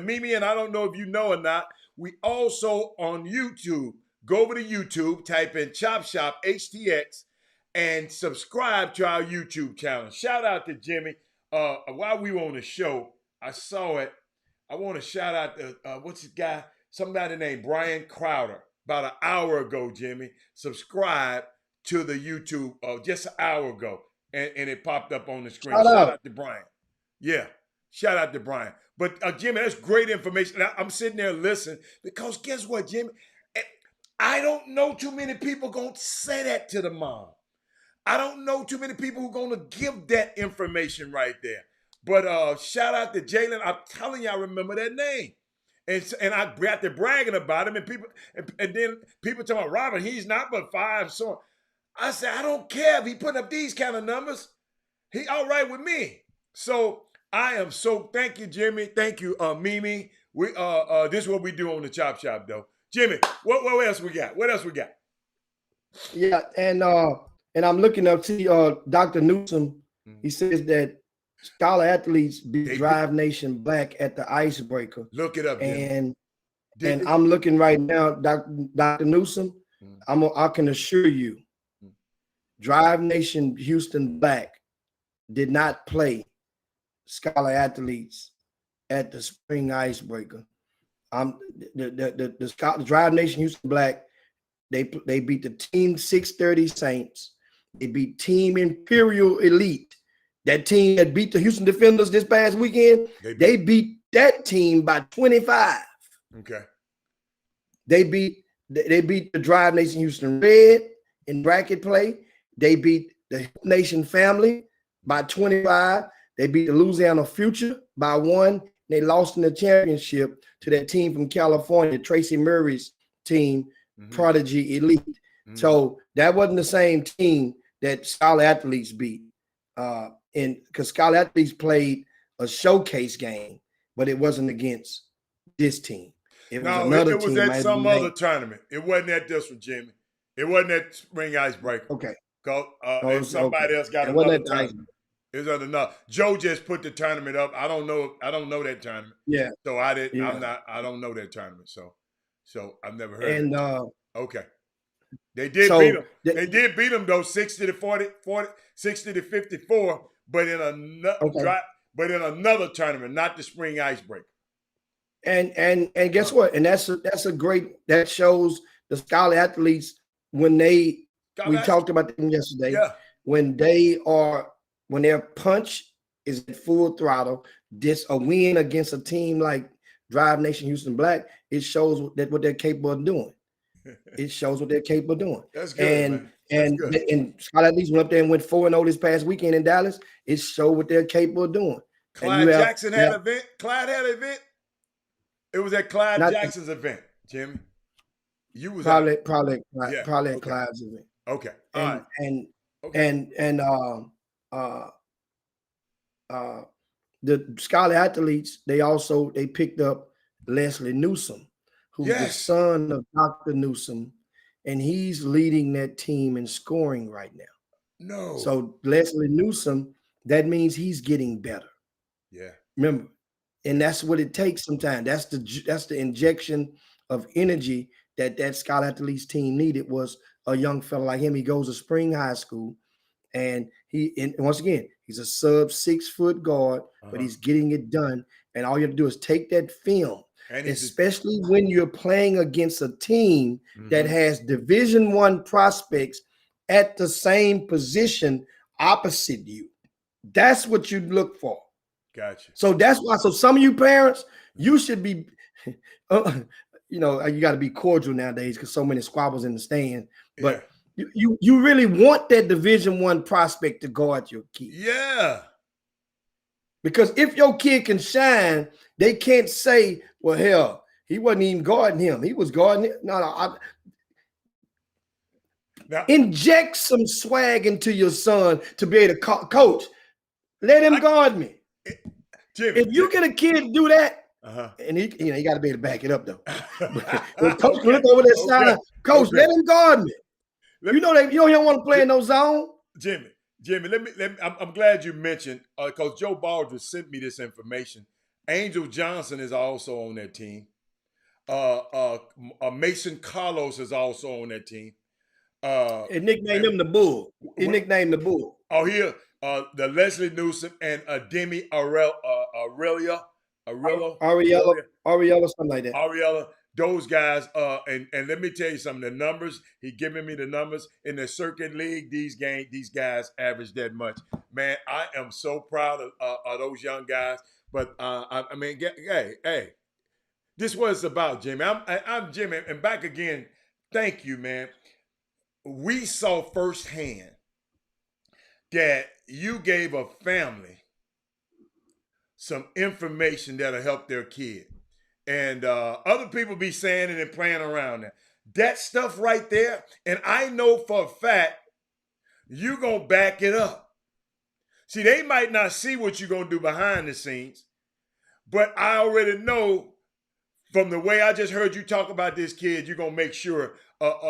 Mimi, and I don't know if you know or not, we also on YouTube. Go over to YouTube, type in Chop Shop HTX, and subscribe to our YouTube channel. Shout out to Jimmy. While we were on the show, I saw it. I want to shout out to, what's his guy? Somebody named Brian Crowder. About an hour ago, Jimmy. Subscribe to the YouTube just an hour ago. And it popped up on the screen. Shout out to Brian. Yeah. Shout out to Brian. But Jimmy, that's great information. I'm sitting there listening because guess what, Jimmy? I don't know too many people going to say that to the mom. I don't know too many people who are going to give that information right there. But shout out to Jalen. I'm telling you, I remember that name. And I got to bragging about him. And then people tell me, Robert, he's not but 5. So I said, I don't care if he putting up these kind of numbers. He all right with me. So I am so, thank you, Jimmy. Thank you, Mimi. This is what we do on the Chop Shop, though. Jimmy, what else we got? What else we got? Yeah, and I'm looking up to Dr. Newsom. He says that scholar athletes beat Drive Nation Black at the Icebreaker. Look it up, Jimmy. And I'm looking right now, Dr. Newsom. I can assure you, Drive Nation Houston Black did not play scholar athletes at the Spring Icebreaker. The Drive Nation Houston Black They beat the Team 630 Saints. They beat Team Imperial Elite. That team that beat the Houston Defenders this past weekend, they beat that team by 25. Okay. They beat the Drive Nation Houston Red in bracket play. They beat the Nation Family by 25. They beat the Louisiana Future by 1. They lost in the championship to that team from California, Tracy Murray's team, Prodigy Elite. So that wasn't the same team that Scholar Athletes beat. Because Scholar Athletes played a showcase game, but it wasn't against this team. It was at some other tournament. It wasn't at this one, Jimmy. It wasn't at Spring Icebreaker. Okay. And somebody else got another tournament. It was enough. Joe just put the tournament up. I don't know that tournament. Yeah. So I didn't. Yeah. I don't know that tournament. So I've never heard. And okay. They did beat them. They did beat them though, 60-40, 60-54. But in another tournament, not the Spring Icebreaker. And guess what? And that's a great, that shows the Scholar Athletes when we talked about them yesterday. Yeah. When their punch is at full throttle, a win against a team like Drive Nation Houston Black, it shows what they're capable of doing. It shows what they're capable of doing. That's good. And Scholar Athletes went up there and went 4-0 this past weekend in Dallas. It showed what they're capable of doing. Clyde Jackson had an event. Clyde had an event. It was at Clyde Jackson's event, Jimmy. You was probably at Clyde's event. Okay. The Scholar Athletes, they picked up Leslie Newsom, who's the son of Dr. Newsom, and he's leading that team in scoring right now. No. So Leslie Newsom, that means he's getting better. Yeah. Remember, and that's what it takes sometimes. That's the injection of energy that Scholar Athletes team needed, was a young fella like him. He goes to Spring High School, and once again, he's a sub 6 foot guard, but he's getting it done. And all you have to do is take that film, especially when you're playing against a team that has Division I prospects at the same position opposite you. That's what you look for. Gotcha. So that's why. So some of you parents, you should be, you got to be cordial nowadays because so many squabbles in the stand. But you really want that Division I prospect to guard your kid. Yeah. Because if your kid can shine, they can't say, well, hell, he wasn't even guarding him. He was guarding it. No. Inject some swag into your son to be able to coach. Let him guard me. Jimmy, if you get a kid to do that, and he got to be able to back it up though. When coach look over that side, coach, let him guard me. You don't want to play in no zone. Jimmy, let me. I'm glad you mentioned because Joe Baldridge sent me this information. Angel Johnson is also on that team. Mason Carlos is also on that team. And nicknamed him the Bull. He nicknamed the Bull. Oh, here. The Leslie Newsom and Demi Ariella, something like that. Ariella, those guys. And let me tell you something. The numbers, he giving me the numbers in the circuit league. These guys average that much. Man, I am so proud of those young guys. But I mean, hey, this is what it's about, Jimmy. I'm Jimmy, and back again. Thank you, man. We saw firsthand that you gave a family some information that'll help their kid. And other people be saying it and playing around that. That stuff right there, and I know for a fact, you're going to back it up. See, they might not see what you're going to do behind the scenes, but I already know from the way I just heard you talk about this kid, you're going to make sure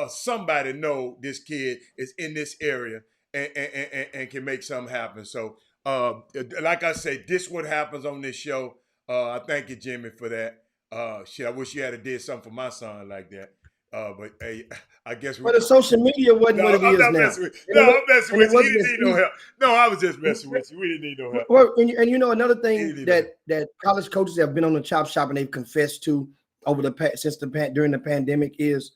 somebody know this kid is in this area and can make something happen. So, like I say, this what happens on this show. I thank you, Jimmy, for that. I wish you had did something for my son like that. But hey, I guess the social media wasn't what it is now. I'm messing with you. He didn't need no help. No, I was just messing with you. We didn't need no help. Well, and another thing that college coaches have been on the chop shop and they've confessed to during the pandemic is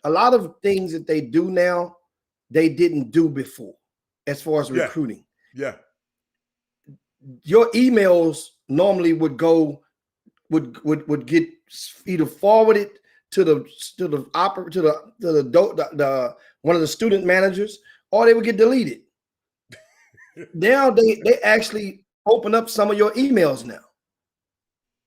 A lot of things that they do now, they didn't do before, as far as recruiting. Yeah. Your emails normally would get either forwarded to the one of the student managers, or they would get deleted. Now they actually open up some of your emails now.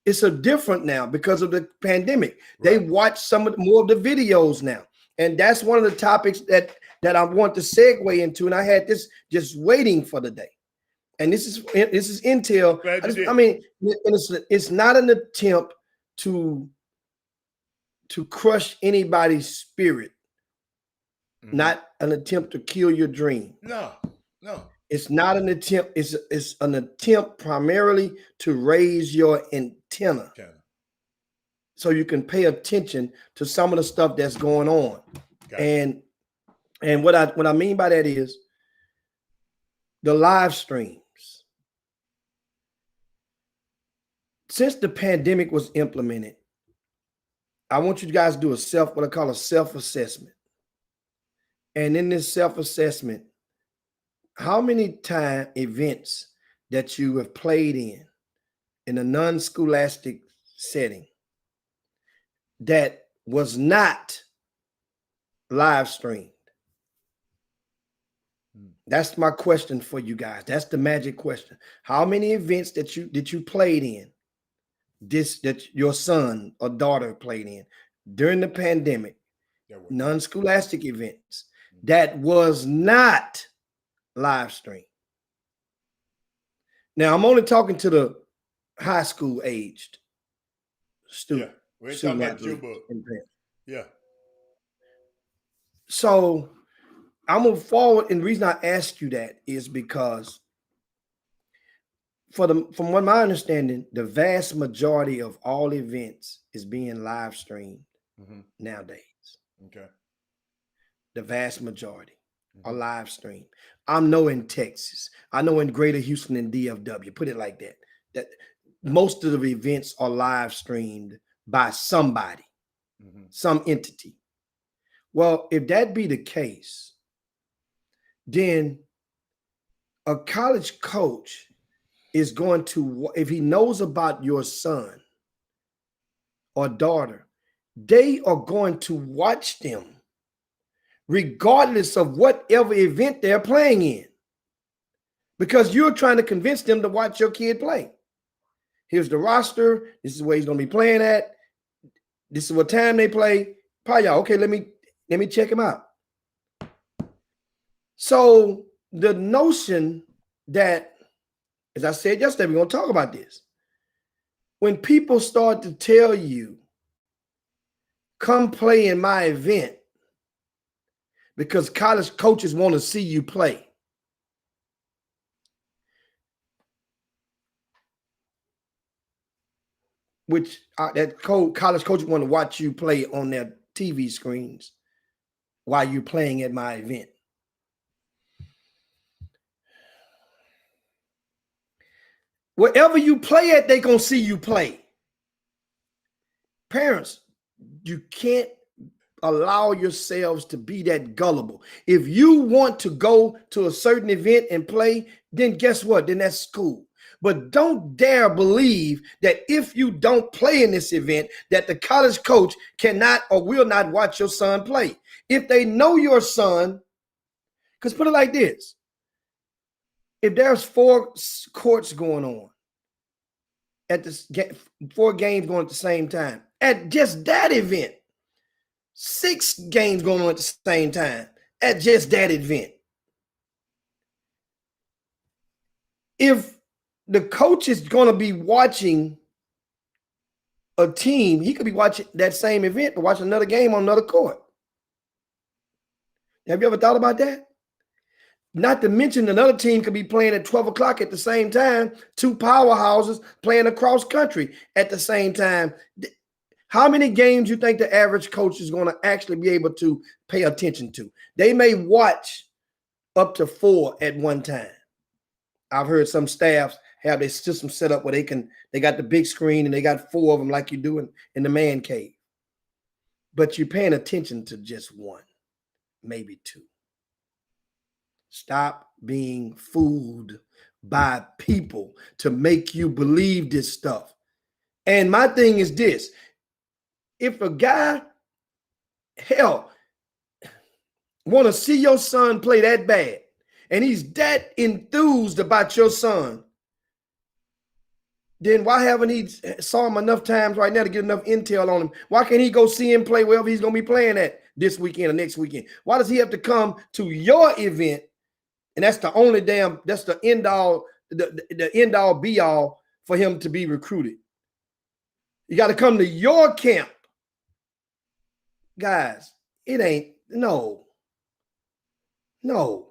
It's a different now because of the pandemic. Right. They watch more of the videos now. And that's one of the topics that I want to segue into. And I had this just waiting for the day. And this is intel. It's not an attempt to crush anybody's spirit. Mm-hmm. Not an attempt to kill your dream. No. It's not an attempt. It's an attempt primarily to raise your antenna, so you can pay attention to some of the stuff that's going on. And what I mean by that is the live streams. Since the pandemic was implemented, I want you guys to do what I call a self-assessment. And in this self-assessment, how many events that you have played in a non-scholastic setting that was not live streamed? That's my question for you guys. That's the magic question. How many events that you played in, that your son or daughter played in during the pandemic, non-scholastic events that was not live stream? Now I'm only talking to the high school aged student. Yeah, we ain't talking about you, but yeah. So I'm gonna forward, and the reason I ask you that is because from what my understanding, the vast majority of all events is being live streamed nowadays. Okay. The vast majority are live streamed. I know in Texas, I know in Greater Houston and DFW, put it like that, that most of the events are live streamed by somebody, some entity. Well, if that be the case, then a college coach is going to, if he knows about your son or daughter, they are going to watch them regardless of whatever event they're playing in, because you're trying to convince them to watch your kid play. Here's the roster. This is where he's going to be playing at. This is what time they play. Okay, let me check him out. So the notion that, as I said yesterday, we're going to talk about this. When people start to tell you, come play in my event, because college coaches want to see you play, which college coaches want to watch you play on their TV screens while you're playing at my event. Wherever you play at, they're going to see you play. Parents, you can't allow yourselves to be that gullible. If you want to go to a certain event and play, then guess what? Then that's cool. But don't dare believe that if you don't play in this event, that the college coach cannot or will not watch your son play. If they know your son, because put it like this, if there's 4 courts going on at this 4 games going at the same time, at just that event, 6 games going on at the same time at just that event, if the coach is going to be watching a team, he could be watching that same event but watching another game on another court. Have you ever thought about that? Not to mention another team could be playing at 12 o'clock at the same time, 2 powerhouses playing across country at the same time. How many games you think the average coach is going to actually be able to pay attention to? They may watch up to 4 at one time. I've heard some staffs have their system set up where they got the big screen and they got 4 of them like you do in the man cave. but you're paying attention to just one, maybe two. Stop being fooled by people to make you believe this stuff. And my thing is this: if a guy, hell, want to see your son play that bad, and he's that enthused about your son, then why haven't he saw him enough times right now to get enough intel on him? Why can't he go see him play wherever he's going to be playing at this weekend or next weekend? Why does he have to come to your event? And that's the only that's the end all, the end all be all for him to be recruited. You got to come to your camp. Guys, it ain't, no. I'm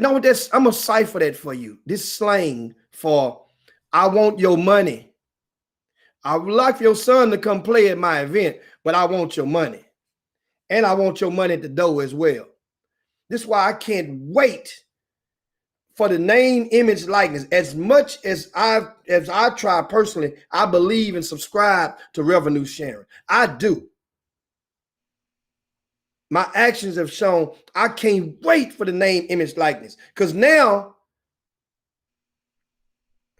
going to cipher that for you. This slang for, I want your money. I would like for your son to come play at my event, but I want your money. And I want your money at the door as well. This is why I can't wait for the name, image, likeness. As much as I try personally, I believe and subscribe to revenue sharing. I do. My actions have shown I can't wait for the name, image, likeness. Because now,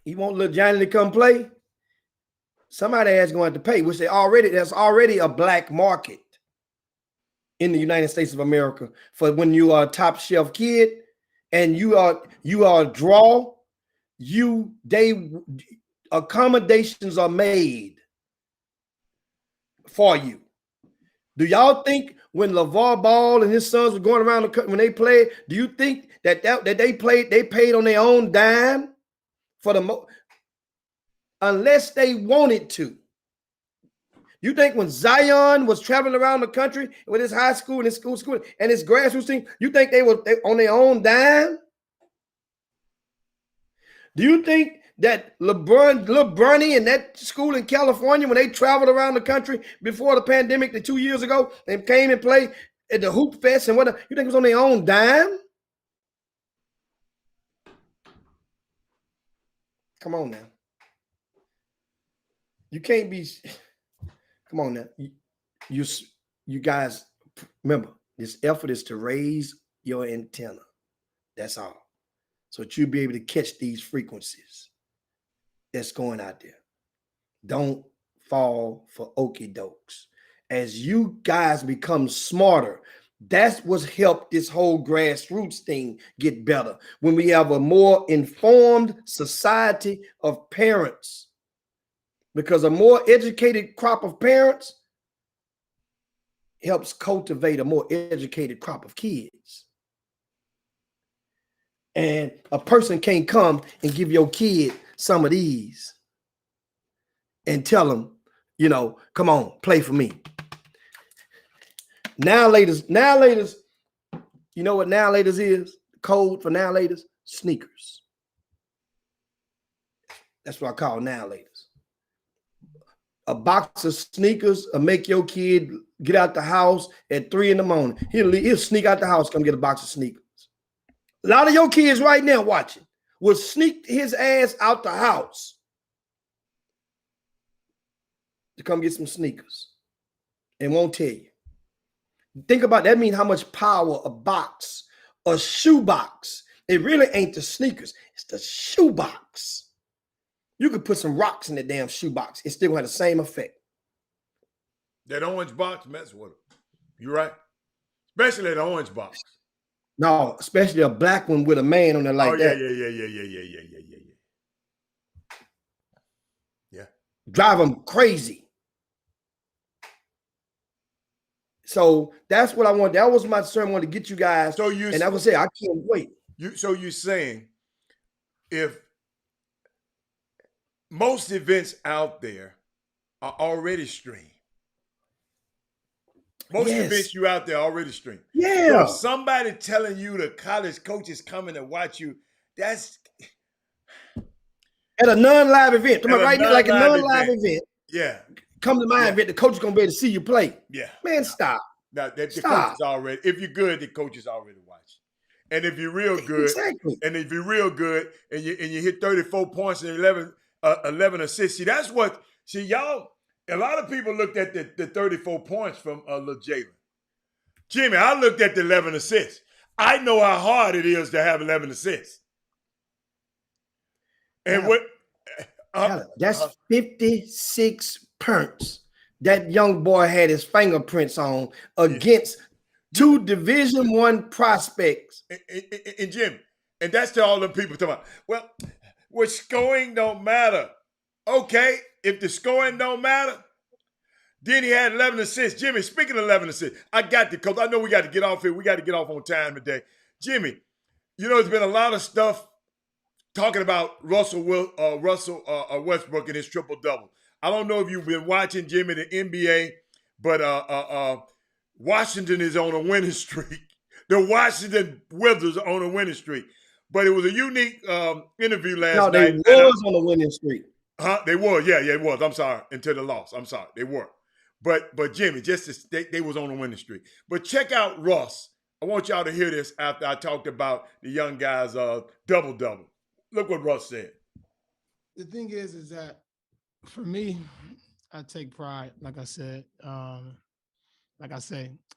you want little Johnny to come play? Somebody has going to pay, which there's already a black market in the United States of America for when you are a top shelf kid and you are a draw, accommodations are made for you. Do y'all think when LeVar Ball and his sons were going around the country when they played, do you think that they paid on their own dime for unless they wanted to? You think when Zion was traveling around the country with his high school and his school and his grassroots team, you think they were on their own dime? Do you think that Bernie and that school in California, when they traveled around the country before the pandemic, 2 years ago, they came and played at the Hoop Fest and whatnot, you think it was on their own dime? Come on now. You can't be... Come on now. You guys, remember, this effort is to raise your antenna. That's all. So that you'll be able to catch these frequencies that's going out there. Don't fall for okie dokes. As you guys become smarter, that's what's helped this whole grassroots thing get better. When we have a more informed society of parents, because a more educated crop of parents helps cultivate a more educated crop of kids. And a person can't come and give your kid some of these and tell them, come on, play for me. Now laters, you know what now laters is? Code for now laters? Sneakers. That's what I call now laters. A box of sneakers will make your kid get out the house at 3 a.m. He'll sneak out the house, come get a box of sneakers. A lot of your kids right now watching will sneak his ass out the house to come get some sneakers and won't tell you. Think about that. Means how much power a shoe box. It really ain't the sneakers. It's the shoe box. You could put some rocks in the damn shoebox. It still gonna have the same effect. That orange box mess with them. You're right. Especially that orange box. No, especially a black one with a man on it like that. Yeah. Drive them crazy. So that's what I want. That was my sermon. I wanted to get you guys. And I would say I can't wait. So you're saying if most events out there are already streamed. Most events you out there are already streamed. Yeah. So somebody telling you the college coaches coming to watch you, that's at a non-live event. Come on, right now, like a non-live event. Yeah. Come to my event, the coach is gonna be able to see you play. Yeah. Man, stop. Now the coach is already, if you're good, the coach is already watching. And if you're real good, and you hit 34 points and 11 assists, y'all, A lot of people looked at the 34 points from little Jalen. Jimmy, I looked at the 11 assists. I know how hard it is to have 11 assists. And that's 56 punts that young boy had his fingerprints on against two Division I prospects. And Jimmy, and that's to all the people talking about, well, scoring don't matter. Okay, if the scoring don't matter, then he had 11 assists. Jimmy, speaking of 11 assists, I got the coach. I know we got to get off here. We got to get off on time today. Jimmy, there's been a lot of stuff talking about Russell Westbrook and his triple-double. I don't know if you've been watching, Jimmy, the NBA, but Washington is on a winning streak. The Washington Wizards are on a winning streak. But it was a unique interview last night. No, they was on a winning streak. They were. Yeah, it was. I'm sorry. Until the loss. I'm sorry. They were. But Jimmy, they was on a winning streak. But check out Russ. I want y'all to hear this after I talked about the young guys' double-double. Look what Russ said. The thing is that for me, I take pride, like I said,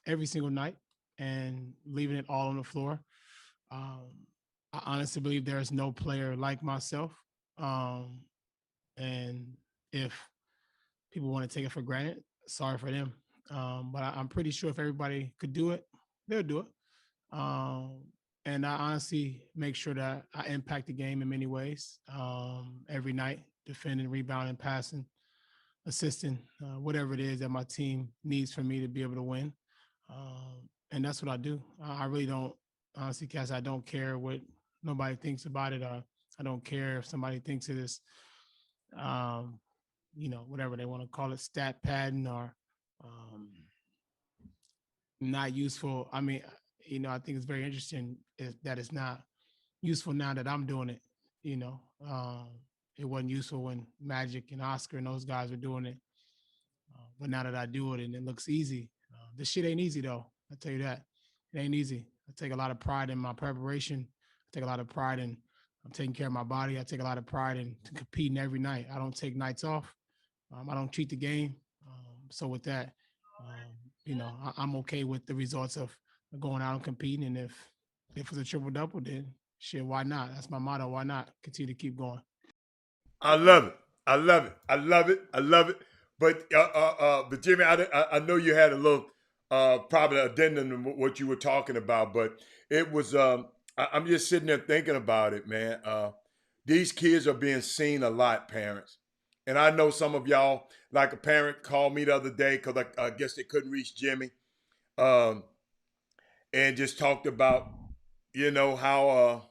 every single night and leaving it all on the floor. I honestly believe there is no player like myself. And if people want to take it for granted, sorry for them. But I'm pretty sure if everybody could do it, they'll do it. And I honestly make sure that I impact the game in many ways. Every night, defending, rebounding, passing, assisting, whatever it is that my team needs for me to be able to win. And that's what I do. I really don't, honestly, Cass, I don't care what nobody thinks about it. I don't care if somebody thinks it is, whatever they want to call it, stat padding or not useful. I mean, I think it's very interesting that it's not useful now that I'm doing it. It wasn't useful when Magic and Oscar and those guys were doing it. But now that I do it and it looks easy, this shit ain't easy though. I'll tell you that. It ain't easy. I take a lot of pride in my preparation. I take a lot of pride in I'm taking care of my body. I take a lot of pride in competing every night. I don't take nights off. I don't cheat the game. So with that, I'm okay with the results of going out and competing. And if it's a triple-double, then shit, why not? That's my motto. Why not? Continue to keep going. I love it. But Jimmy, I know you had a little probably addendum to what you were talking about, but it was I'm just sitting there thinking about it, man. These kids are being seen a lot, parents. And I know some of y'all, like a parent called me the other day because I guess they couldn't reach Jimmy, and just talked about, how,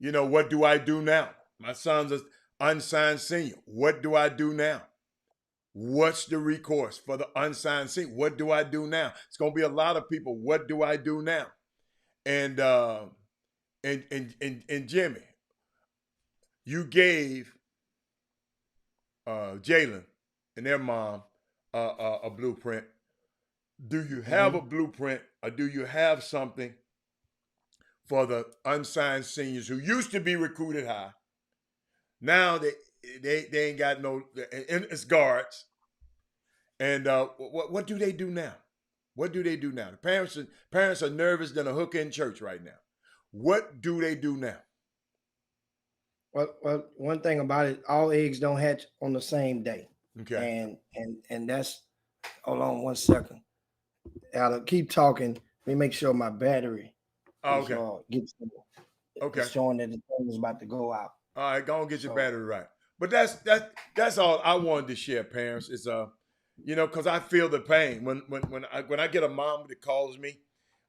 what do I do now? My son's an unsigned senior. What do I do now? What's the recourse for the unsigned senior? What do I do now? It's going to be a lot of people. What do I do now? And Jimmy, you gave Jalen and their mom a blueprint. Do you have a blueprint, or do you have something for the unsigned seniors who used to be recruited high? Now they ain't got no, and it's guards. And what do they do now? What do they do now? The parents are nervous than a hooker in church right now. What do they do now? Well, one thing about it, all eggs don't hatch on the same day. Okay. And that's, hold on 1 second. I'll keep talking. Let me make sure my battery gets showing that the thing is about to go out. All right, go and get your battery right. But that's all I wanted to share, parents. Is because I feel the pain when I get a mom that calls me,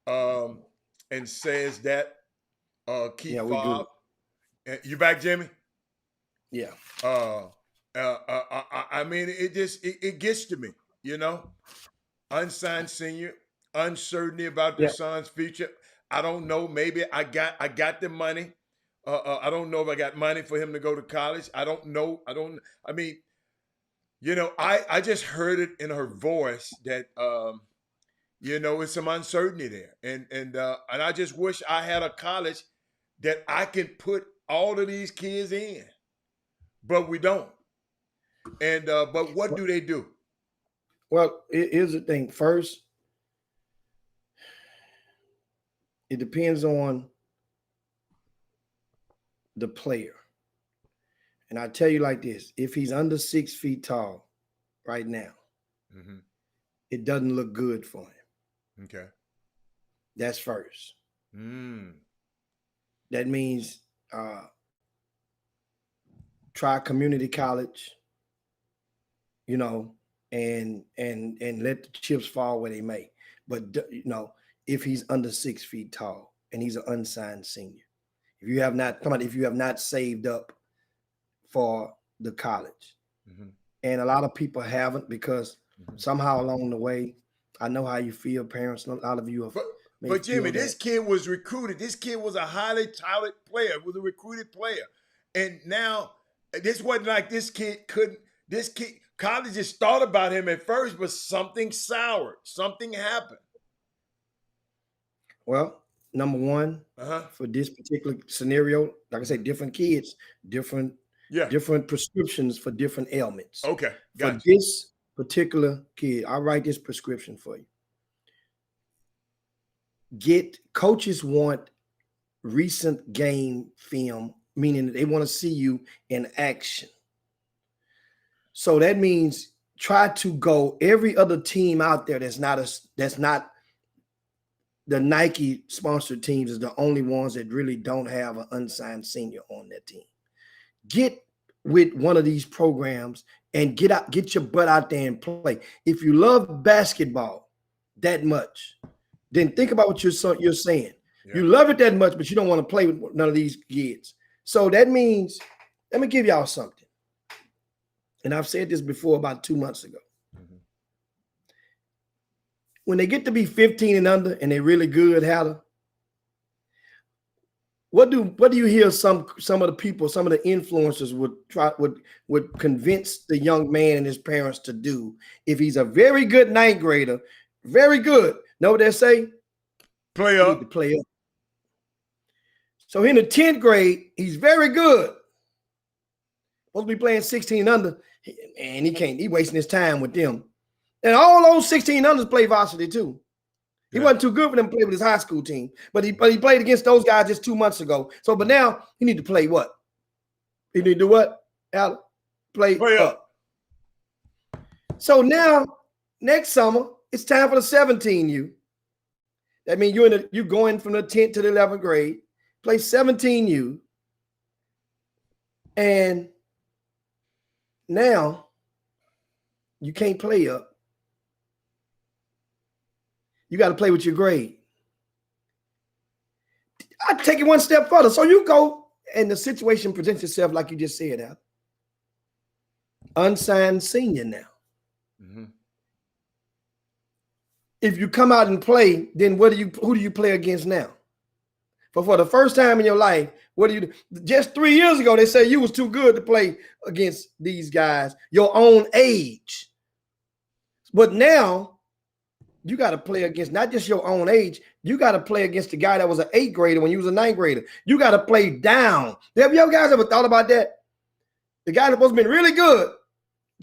and says that, keep Bob. You back, Jimmy? Yeah. I mean, it gets to me, Unsigned senior, uncertainty about their son's future. I don't know. Maybe I got the money. I don't know if I got money for him to go to college. I don't know. I just heard it in her voice that, it's some uncertainty there. And I just wish I had a college that I can put all of these kids in, but we don't. And, but what do they do? Well, here's the thing. First, it depends on the player. And I tell you like this, if he's under 6 feet tall right now, it doesn't look good for him. Okay. That's first. Mm. That means try community college, you know, and let the chips fall where they may. But, you know, if he's under 6 feet tall and he's an unsigned senior, if you have not saved up for the college, and a lot of people haven't because somehow along the way, I know how you feel, parents. A lot of you have. But Jimmy, this kid was recruited. This kid was a highly talented player. Was a recruited player, and now this wasn't like this kid couldn't. This kid, college just thought about him at first, but something soured. Something happened. Well, number one, for this particular scenario, like I said, different kids, different prescriptions for different ailments. Okay, for this particular kid, I'll write this prescription for you. Coaches want recent game film, meaning they want to see you in action. So that means try to go every other team out there that's not the Nike sponsored teams is the only ones that really don't have an unsigned senior on their team. Get with one of these programs and get your butt out there and play. If you love basketball that much, then think about what you're saying. Yeah. You love it that much, but you don't want to play with none of these kids. So that means, let me give y'all something. And I've said this before about 2 months ago. When they get to be 15 and under and they're really good, Hatter, what do you hear some of the people, some of the influencers would convince the young man and his parents to do if he's a very good ninth grader, very good. Know what they say? Play up. To play up. So in the 10th grade, he's very good. Supposed to be playing 16 and under, and he can't. He wasting his time with them. And all those 16 unders play varsity too. He wasn't too good for them to play with his high school team, but he played against those guys just 2 months ago. So, but now he need to play what? He need to do what? Play up. So now, next summer, it's time for the 17U. That means you're going from the 10th to the 11th grade, play 17U, and now you can't play up. You got to play with your grade. I take it one step further. So you go and the situation presents itself like you just said, Al. Unsigned senior now. If you come out and play, then who do you play against now? For the first time in your life, what do you do? Just 3 years ago, they said you was too good to play against these guys your own age. But now you got to play against not just your own age. You got to play against the guy that was an 8th grader when you was a 9th grader. You got to play down. Have you guys ever thought about that? The guy that was been really good,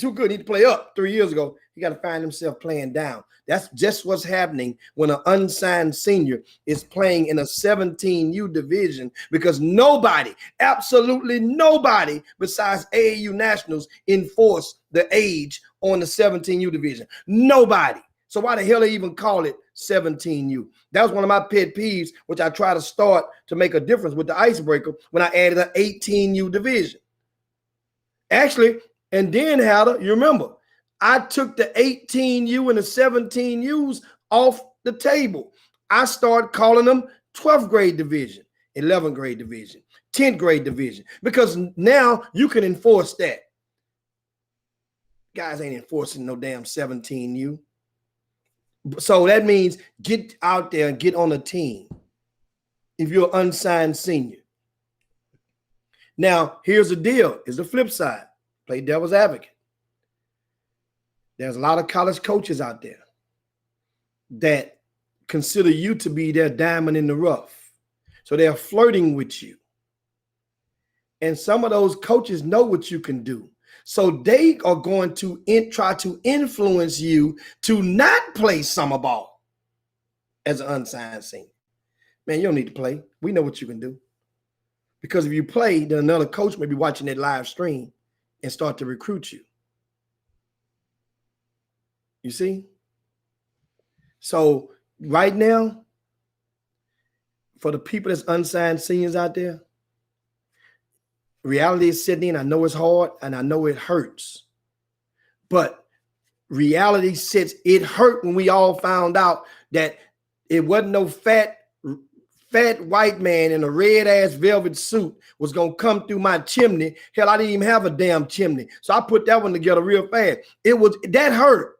too good, need to play up 3 years ago. He got to find himself playing down. That's just what's happening when an unsigned senior is playing in a 17U division because nobody, absolutely nobody besides AAU Nationals enforce the age on the 17U division. Nobody. So why the hell they even call it 17U? That was one of my pet peeves, which I try to start to make a difference with the icebreaker when I added an 18U division. Actually, and then Hatter, you remember, I took the 18U and the 17Us off the table. I started calling them 12th grade division, 11th grade division, 10th grade division, because now you can enforce that. Guys ain't enforcing no damn 17U. So that means get out there and get on a team if you're an unsigned senior. Now, here's the deal. It's the flip side. Play devil's advocate. There's a lot of college coaches out there that consider you to be their diamond in the rough. So they're flirting with you. And some of those coaches know what you can do. So they are going to try to influence you to not play summer ball as an unsigned senior. Man, you don't need to play. We know what you can do. Because if you play, then another coach may be watching that live stream and start to recruit you. You see? So right now, for the people that's unsigned seniors out there, reality is sitting in. I know it's hard and I know it hurts. But reality sits, it hurt when we all found out that it wasn't no fat white man in a red-ass velvet suit was going to come through my chimney. Hell, I didn't even have a damn chimney. So I put that one together real fast. That hurt.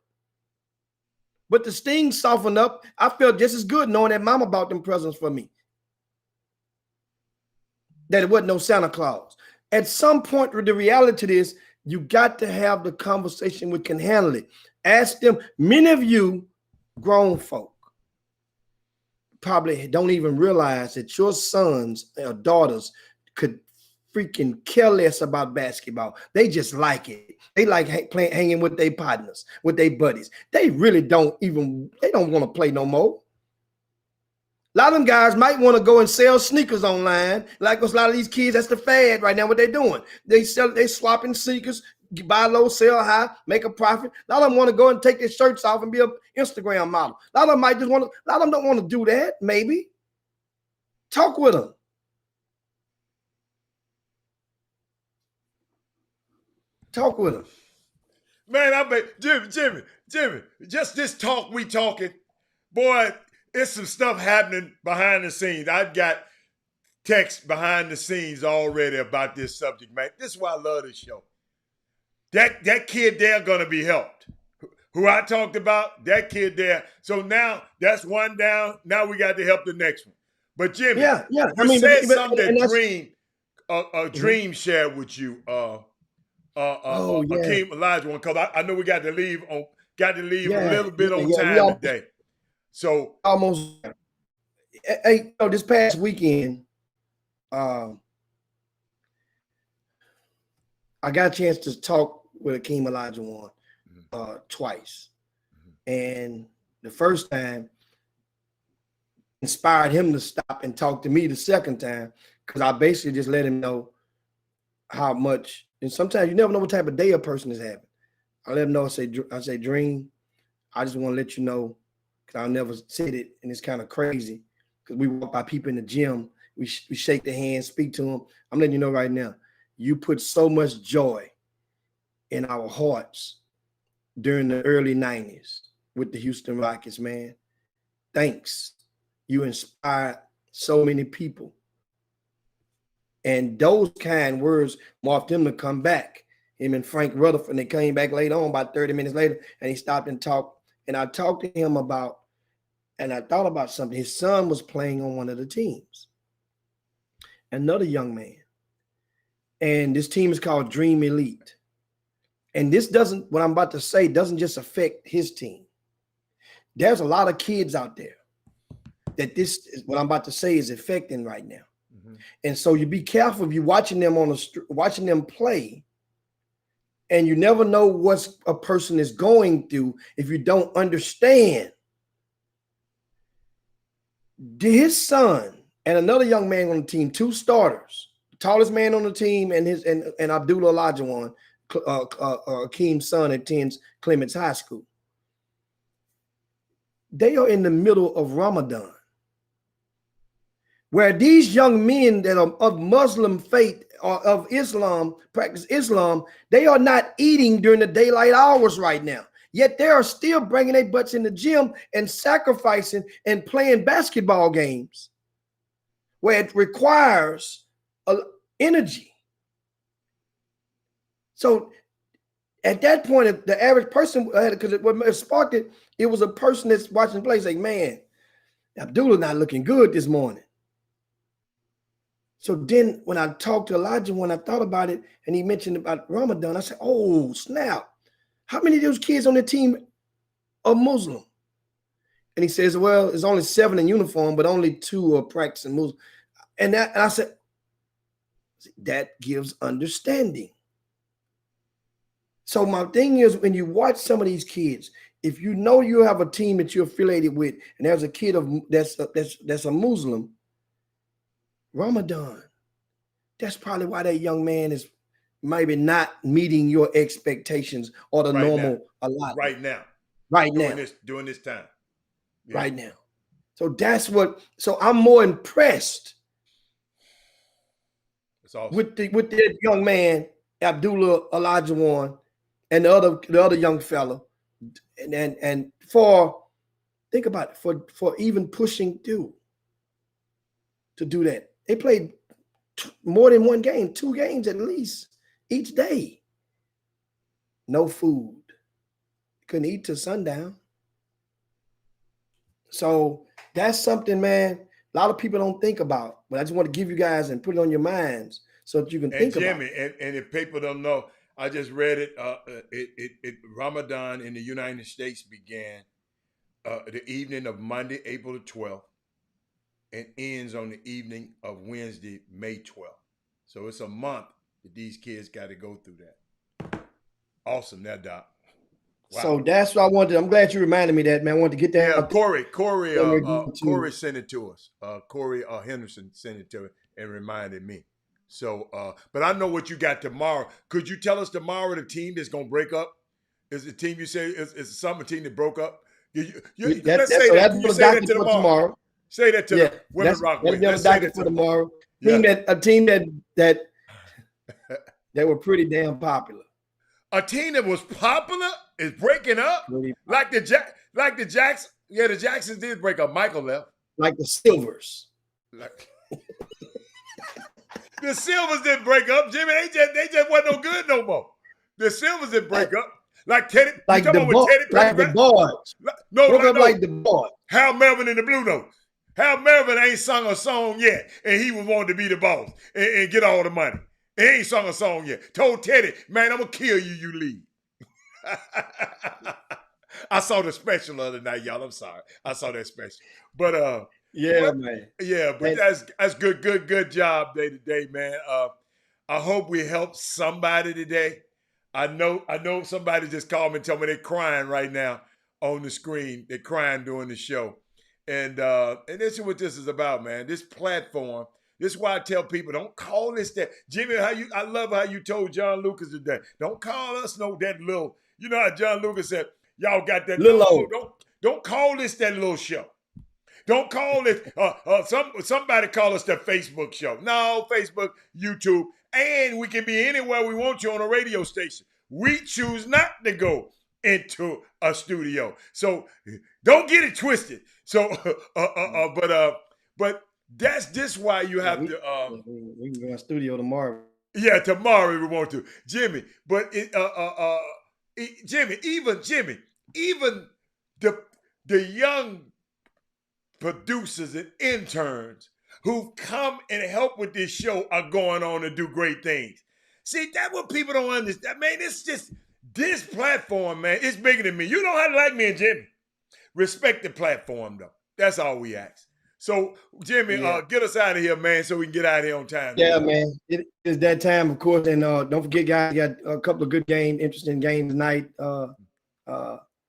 But the sting softened up. I felt just as good knowing that mama bought them presents for me. That it wasn't no Santa Claus. At some point, the reality to this, you got to have the conversation we can handle it. Ask them. Many of you grown folk probably don't even realize that your sons or daughters could freaking care less about basketball. They just like it. They like hanging with their partners, with their buddies. They really don't want to play no more. A lot of them guys might want to go and sell sneakers online. Like a lot of these kids, that's the fad right now, what they're doing. They swapping sneakers, buy low, sell high, make a profit. A lot of them want to go and take their shirts off and be an Instagram model. A lot of them might just want to, a lot of them don't want to do that, maybe. Talk with them. Talk with them. Man, I bet, Jimmy, just this talk we talking, boy, it's some stuff happening behind the scenes. I've got text behind the scenes already about this subject, man. This is why I love this show. That kid there gonna be helped. Who I talked about, that kid there. So now that's one down. Now we got to help the next one. But Jimmy, you said something that Dream shared with you. Akeem Olajuwon, because I know we got to leave a little bit on time today. So almost, hey, this past weekend, I got a chance to talk with Akeem Olajuwon twice. And the first time inspired him to stop and talk to me the second time, because I basically just let him know how much, and sometimes you never know what type of day a person is having. I let him know, I say, Dream, I just want to let you know, because I never said it, and it's kind of crazy, because we walk by people in the gym, we shake their hands, speak to them. I'm letting you know right now, you put so much joy in our hearts during the early 90s with the Houston Rockets, man. Thanks. You inspired so many people. And those kind words morphed him to come back. Him and Frank Rutherford, and they came back later on, about 30 minutes later, and he stopped and talked. And I talked to him about, and I thought about something. His son was playing on one of the teams. Another young man. And this team is called Dream Elite. And this doesn't, what I'm about to say, doesn't just affect his team. There's a lot of kids out there that this is what I'm about to say is affecting right now. Mm-hmm. And so you be careful if you're watching them watching them play, and you never know what a person is going through if you don't understand. His son and another young man on the team, two starters, the tallest man on the team, and Abdullah Olajuwon, Akeem's son, attends Clements High School. They are in the middle of Ramadan, where these young men that are of Muslim faith or of Islam, practice Islam, they are not eating during the daylight hours right now. Yet they are still bringing their butts in the gym and sacrificing and playing basketball games where it requires energy. So at that point, the average person, because what sparked it, it was a person that's watching play saying, man, Abdullah not looking good this morning. So then when I talked to Elijah, when I thought about it, and he mentioned about Ramadan, I said, oh, snap. How many of those kids on the team are Muslim? And he says, well, there's only 7 in uniform, but only 2 are practicing Muslim. And I said, that gives understanding. So my thing is, when you watch some of these kids, if you know you have a team that you're affiliated with, and there's a kid that's a Muslim, Ramadan, that's probably why that young man is maybe not meeting your expectations or the normal a lot. Right now. During this time. Yeah. Right now. So that's what. So I'm more impressed awesome. with that young man, Abdullah Olajuwon, and the other young fella, and for think about it, for even pushing through to do that. They played more than one game, 2 games at least each day. No food, couldn't eat till sundown. So that's something, man, a lot of people don't think about, but I just want to give you guys and put it on your minds so that you can think Jimmy, about it. And if people don't know, I just read it. Ramadan in the United States began the evening of Monday, April the 12th, and ends on the evening of Wednesday, May 12th. So it's a month that these kids got to go through that. Awesome, that Doc. Wow. So that's what I wanted. I'm glad you reminded me that, man. I wanted to get that. Yeah, Corey sent it to us. Corey Henderson sent it to me and reminded me. So, but I know what you got tomorrow. Could you tell us tomorrow the team that's going to break up? Is the team you say is some team that broke up? Let's say that to tomorrow. Say that to the Women Rock Way. Let's say that for tomorrow. Yeah. A team that were pretty damn popular. A team that was popular is breaking up, like the Jacksons. Yeah, the Jacksons did break up. Michael left. Like the Silvers. The Silvers didn't break up, Jimmy. They just wasn't no good no more. The Silvers didn't break up. Like Teddy. Like the Boys. No. Like the Boys. Hal Melvin and the Blue Notes. Hal Melvin ain't sung a song yet, and he was wanting to be the boss and get all the money. He ain't sung a song yet. Told Teddy, man, I'm going to kill you, you leave. I saw the special the other night, y'all. I'm sorry. I saw that special. But man. Yeah, but that's good job day to day, man. I hope we helped somebody today. I know somebody just called me and told me they're crying right now on the screen. They're crying during the show. And this is what this is about, man. This platform. This is why I tell people, don't call this that. Jimmy, I love how you told John Lucas today. Don't call us that little, you know how John Lucas said, y'all got that little. Don't call this that little show. Don't call it, somebody call us the Facebook show. No, Facebook, YouTube, and we can be anywhere we want to on a radio station. We choose not to go into a studio. So don't get it twisted. So, but that's just why you have to. We can go to studio tomorrow. Yeah, tomorrow if we want to, Jimmy. But Jimmy, even the young producers and interns who come and help with this show are going on to do great things. See, that's what people don't understand. Man, it's just this platform, man. It's bigger than me. You don't have to like me and Jimmy. Respect the platform, though. That's all we ask. So, Jimmy, get us out of here, man, so we can get out of here on time. Yeah, man. It is that time, of course. And don't forget, guys, you got a couple of good interesting games tonight. Who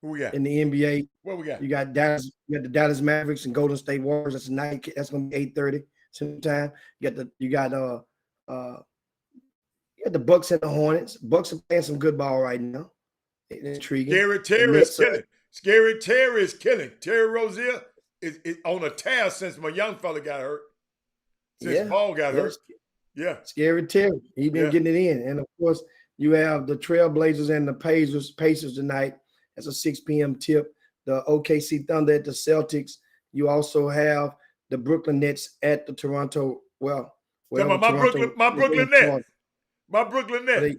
we got? In the NBA. What we got? You got the Dallas Mavericks and Golden State Warriors. That's tonight. That's gonna be 8:30 sometime. You got the Bucks and the Hornets. Bucks are playing some good ball right now. It's intriguing. Scary Terry is killing. Terry Rozier is on a tear since my young fella got hurt. Since Paul got hurt. Yeah. Scary Terry. He's been getting it in. And of course, you have the Trailblazers and the Pacers tonight. That's a 6 p.m. tip. The OKC Thunder at the Celtics. You also have the Brooklyn Nets at the Toronto. Well, my Brooklyn Nets. My Brooklyn Nets.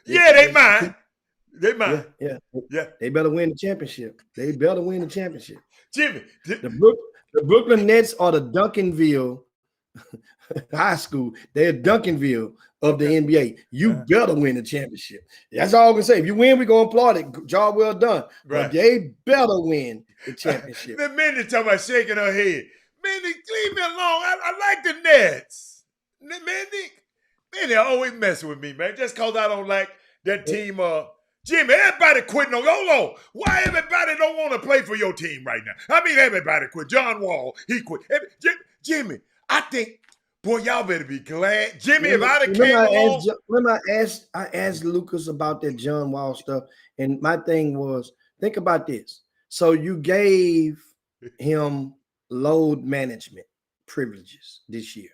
They mine. They mine. Yeah. They better win the championship. Jimmy. The Brooklyn Nets are the Duncanville High School. They're Duncanville of the NBA. You better win the championship. That's all I'm going to say. If you win, we're going to applaud it. Job well done. Right. But they better win the championship. The Mindy talking about shaking her head. Mindy, leave me alone. I like the Nets. Mindy always messing with me, man. Just because I don't like that team. Jimmy, everybody quitting on. Hold on. Why everybody don't want to play for your team right now? I mean, everybody quit. John Wall, he quit. Jimmy, I think, boy, y'all better be glad. Jimmy, if I'd have came along. I asked Lucas about that John Wall stuff, and my thing was, think about this. So you gave him load management privileges this year,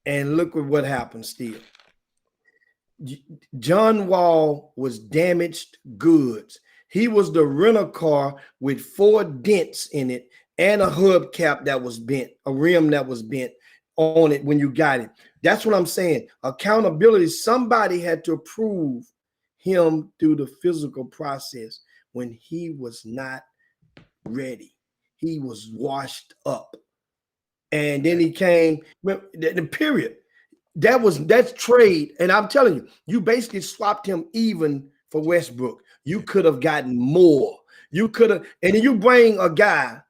and look at what happened still. John Wall was damaged goods. He was the rental car with 4 dents in it and a hubcap that was bent, a rim that was bent on it when you got it. That's what I'm saying. Accountability. Somebody had to approve him through the physical process when he was not ready. He was washed up. And then he came, the period. That's trade. And I'm telling you, you basically swapped him even for Westbrook. You could have gotten more. You could have, and then you bring a guy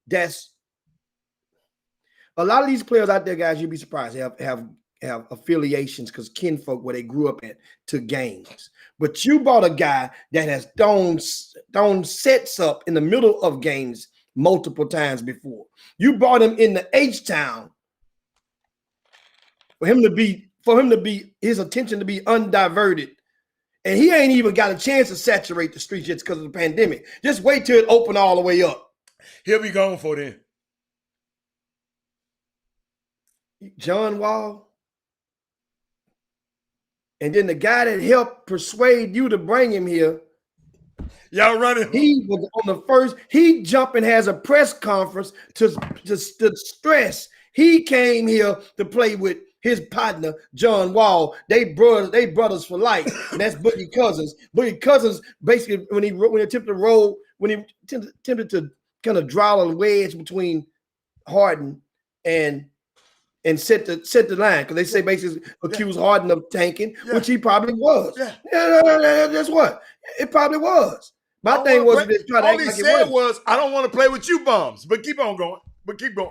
that's a lot of these players out there, guys, you'd be surprised, have affiliations because kinfolk where they grew up at to games. But you bought a guy that has thrown sets up in the middle of games multiple times before. You brought him in the H-Town for him to be his attention to be undiverted. And he ain't even got a chance to saturate the streets just because of the pandemic. Just wait till it open all the way up. He'll be gone for then. John Wall. And then the guy that helped persuade you to bring him here. Y'all running. He was on the first. He jumped and has a press conference to stress. He came here to play with his partner, John Wall. They brothers for life. And that's Boogie Cousins. Boogie Cousins, basically, when he attempted to roll, when he attempted to kind of draw a wedge between Harden and set the line, because they say basically accused Harden of tanking, which he probably was. That's what it probably was. My thing was to try to all he said was, I don't want to play with you bums, but keep on going. But keep going.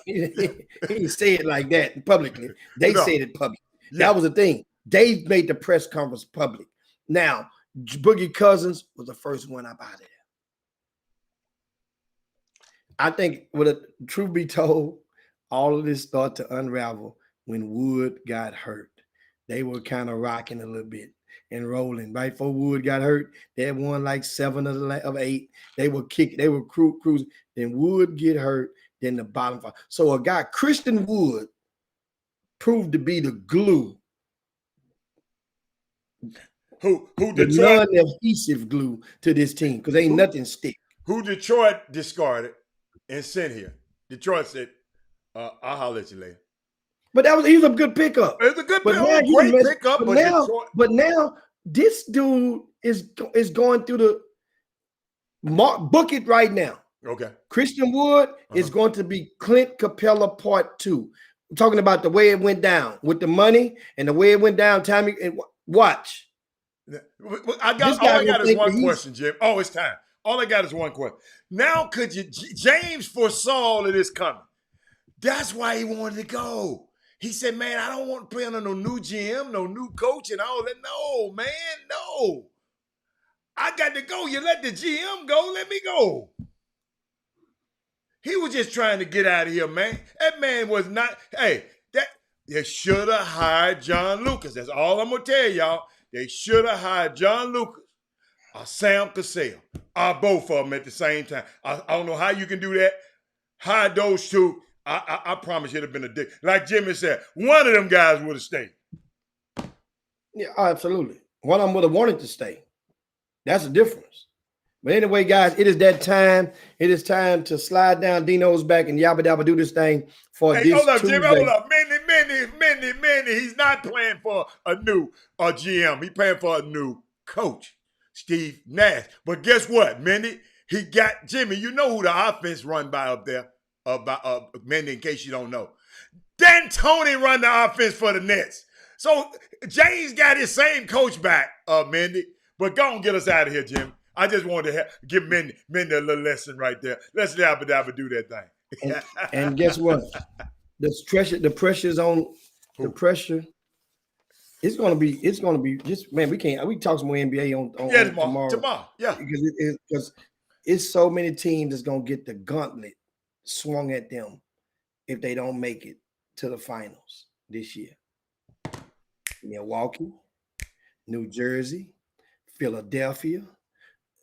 He didn't say it like that publicly. They said it publicly. That was the thing. They made the press conference public. Now, Boogie Cousins was the first one up out of there. I think, truth be told, all of this started to unravel when Wood got hurt. They were kind of rocking a little bit and rolling. Right before Wood got hurt, they had won like 7 of 8. They were kicking, they were cruising. Then Wood get hurt, then the bottom 5. So a guy, Christian Wood, proved to be the glue. Who the non-adhesive glue to this team, because ain't nothing stick. Who Detroit discarded and sent here. Detroit said, I'll holler at you later. But he was a good pickup. It was a good pickup. Great pickup. But now this dude is going through the book it right now. Okay. Christian Wood is going to be Clint Capella Part 2. I'm talking about the way it went down with the money and the way it went down. Tommy, and watch. All I got is one question, Jim. Oh, it's time. All I got is one question. Now, could you? James foresaw all of this coming. That's why he wanted to go. He said, man, I don't want to play under no new GM, no new coach and all that. No, man, no. I got to go. You let the GM go, let me go. He was just trying to get out of here, man. That man was not, they should have hired John Lucas. That's all I'm going to tell y'all. They should have hired John Lucas or Sam Cassell, or both of them at the same time. I don't know how you can do that. Hire those two. I promise you'd have been a dick. Like Jimmy said, one of them guys would have stayed. Yeah, absolutely. One of them would have wanted to stay. That's the difference. But anyway, guys, it is that time. It is time to slide down Dino's back and yabba dabba do this thing for this hold up, Tuesday. Jimmy, hold up. Minnie. He's not playing for a new GM. He's playing for a new coach, Steve Nash. But guess what, Minnie? He got Jimmy. You know who the offense run by up there? Minnie, in case you don't know. D'Antoni run the offense for the Nets. So James got his same coach back, Mindy. But go on, get us out of here, Jim. I just wanted to give Mindy a little lesson right there. Let's dabba do that thing. And guess what? The pressure's on. The pressure It's gonna be just man. We talk some more NBA on tomorrow. Yeah, because it's so many teams that's gonna get the gauntlet swung at them if they don't make it to the finals this year. Milwaukee, New Jersey, Philadelphia,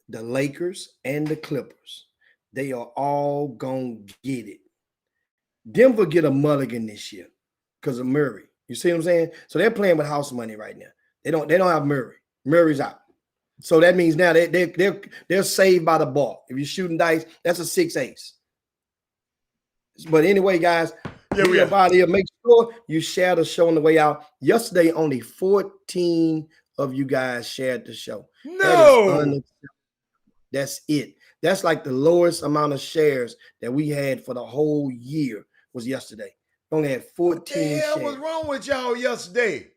the Lakers, and the Clippers. They are all gonna get it. Denver get a mulligan this year because of Murray. You see what I'm saying? So they're playing with house money right now. They don't have Murray. Murray's out. So that means now they're saved by the ball. If you're shooting dice, that's a 6-8. But anyway, guys, we about here. Make sure you share the show on the way out. Yesterday, only 14 of you guys shared the show. No, that's it. That's like the lowest amount of shares that we had for the whole year was yesterday. Only had 14 What the hell was wrong with y'all yesterday?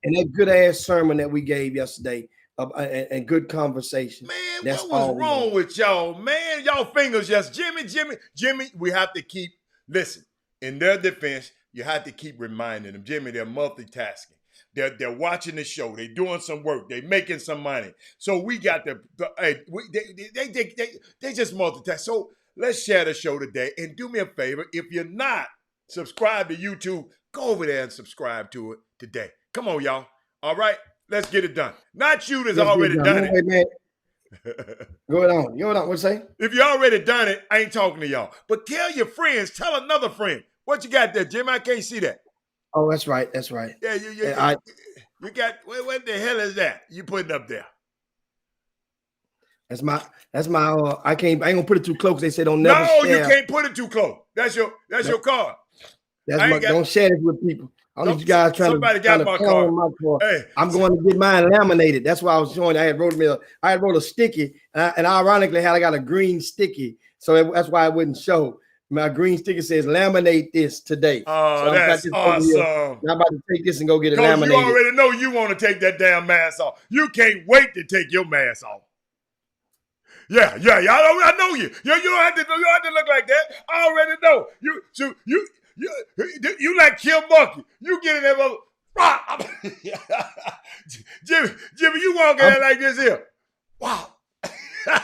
And that good ass sermon that we gave yesterday and good conversation. Man, that's what was wrong with y'all? Man, y'all fingers just Jimmy, we have to keep, listen, in their defense, you have to keep reminding them, Jimmy, they're multitasking. They're watching the show. They're doing some work. They're making some money. So we got they just multitask. So let's share the show today. And do me a favor, if you're not subscribed to YouTube, go over there and subscribe to it today. Come on, y'all. All right, let's get it done. Not you that's already done it. Man. Go on. What's say? If you already done it, I ain't talking to y'all. But tell your friends, tell another friend. What you got there, Jim? I can't see that. Oh, that's right. Yeah, you got what the hell is that you putting up there? That's my I ain't gonna put it too close. They say don't never share. No, you can't put it too close. That's your card. Don't share it with people. I don't need you guys trying somebody to got my card. Hey. I'm going to get mine laminated. That's why I was showing. I wrote a sticky, and ironically, I got a green sticky, so that's why I wouldn't show. My green sticker says laminate this today. Oh, so that's awesome. I'm about to take this and go get it laminated. You already know you want to take that damn mask off. You can't wait to take your mask off. Yeah. I know you. You don't have to look like that. I already know. You like Kim Bucky. You get in there, Jimmy, you walk in there like this here. Wow.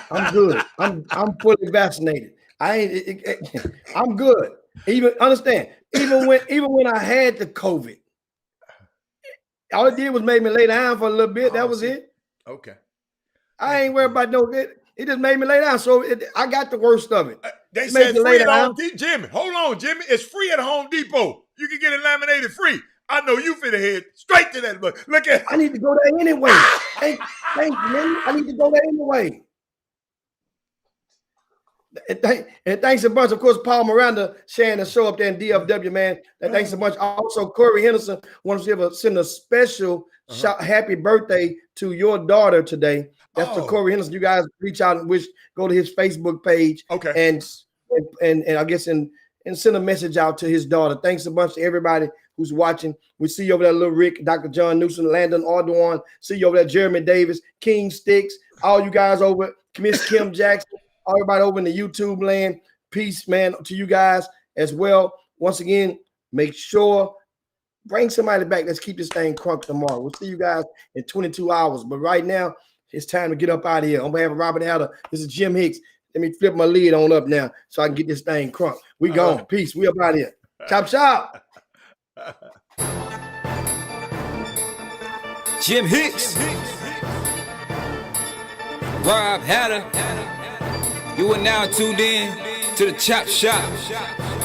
I'm good. I'm fully vaccinated. I'm good. Even when I had the COVID, all it did was make me lay down for a little bit. That was it. Okay. I ain't worried about no it. It just made me lay down. So I got the worst of it. They said free at Home Depot. Jimmy, hold on, Jimmy. It's free at Home Depot. You can get it laminated free. I know you finna head straight to that. But look at. I need to go there anyway. Thank you, man. I need to go there anyway. And thanks a bunch, of course, Paul Miranda sharing the show up there in DFW, man. And thanks a bunch. Also, Corey Henderson wants to send a special happy birthday to your daughter today. That's to Corey Henderson. You guys reach out and go to his Facebook page. Okay. And I guess and send a message out to his daughter. Thanks a bunch to everybody who's watching. We see you over there, Little Rick, Dr. John Newsom, Landon Ardoin. See you over there, Jeremy Davis, King Sticks, all you guys over, Miss Kim Jackson. Everybody over in the YouTube land, peace, man, to you guys as well. Once again, make sure, bring somebody back. Let's keep this thing crunk tomorrow. We'll see you guys in 22 hours. But right now, it's time to get up out of here. On behalf of Robert Hatter, this is Jim Hicks. Let me flip my lid on up now so I can get this thing crunk. We gone. Peace. We up out of here. Chop, chop. Jim Hicks. Rob Hatter. You are now tuned in to the Chop Shop.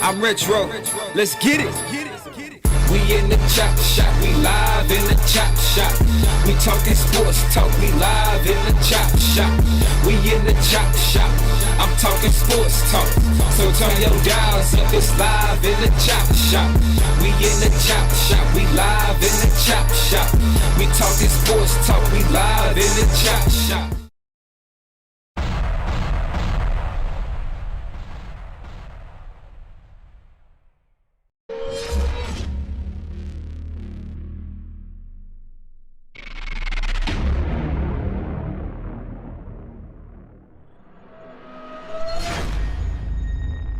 I'm Retro. Let's get it. We in the Chop Shop. We live in the Chop Shop. We talking sports talk. We live in the Chop Shop. We in the Chop Shop. I'm talking sports talk. So turn your dials up. It's live in the Chop Shop. We in the Chop Shop. We live in the Chop Shop. We talking sports talk. We live in the Chop Shop.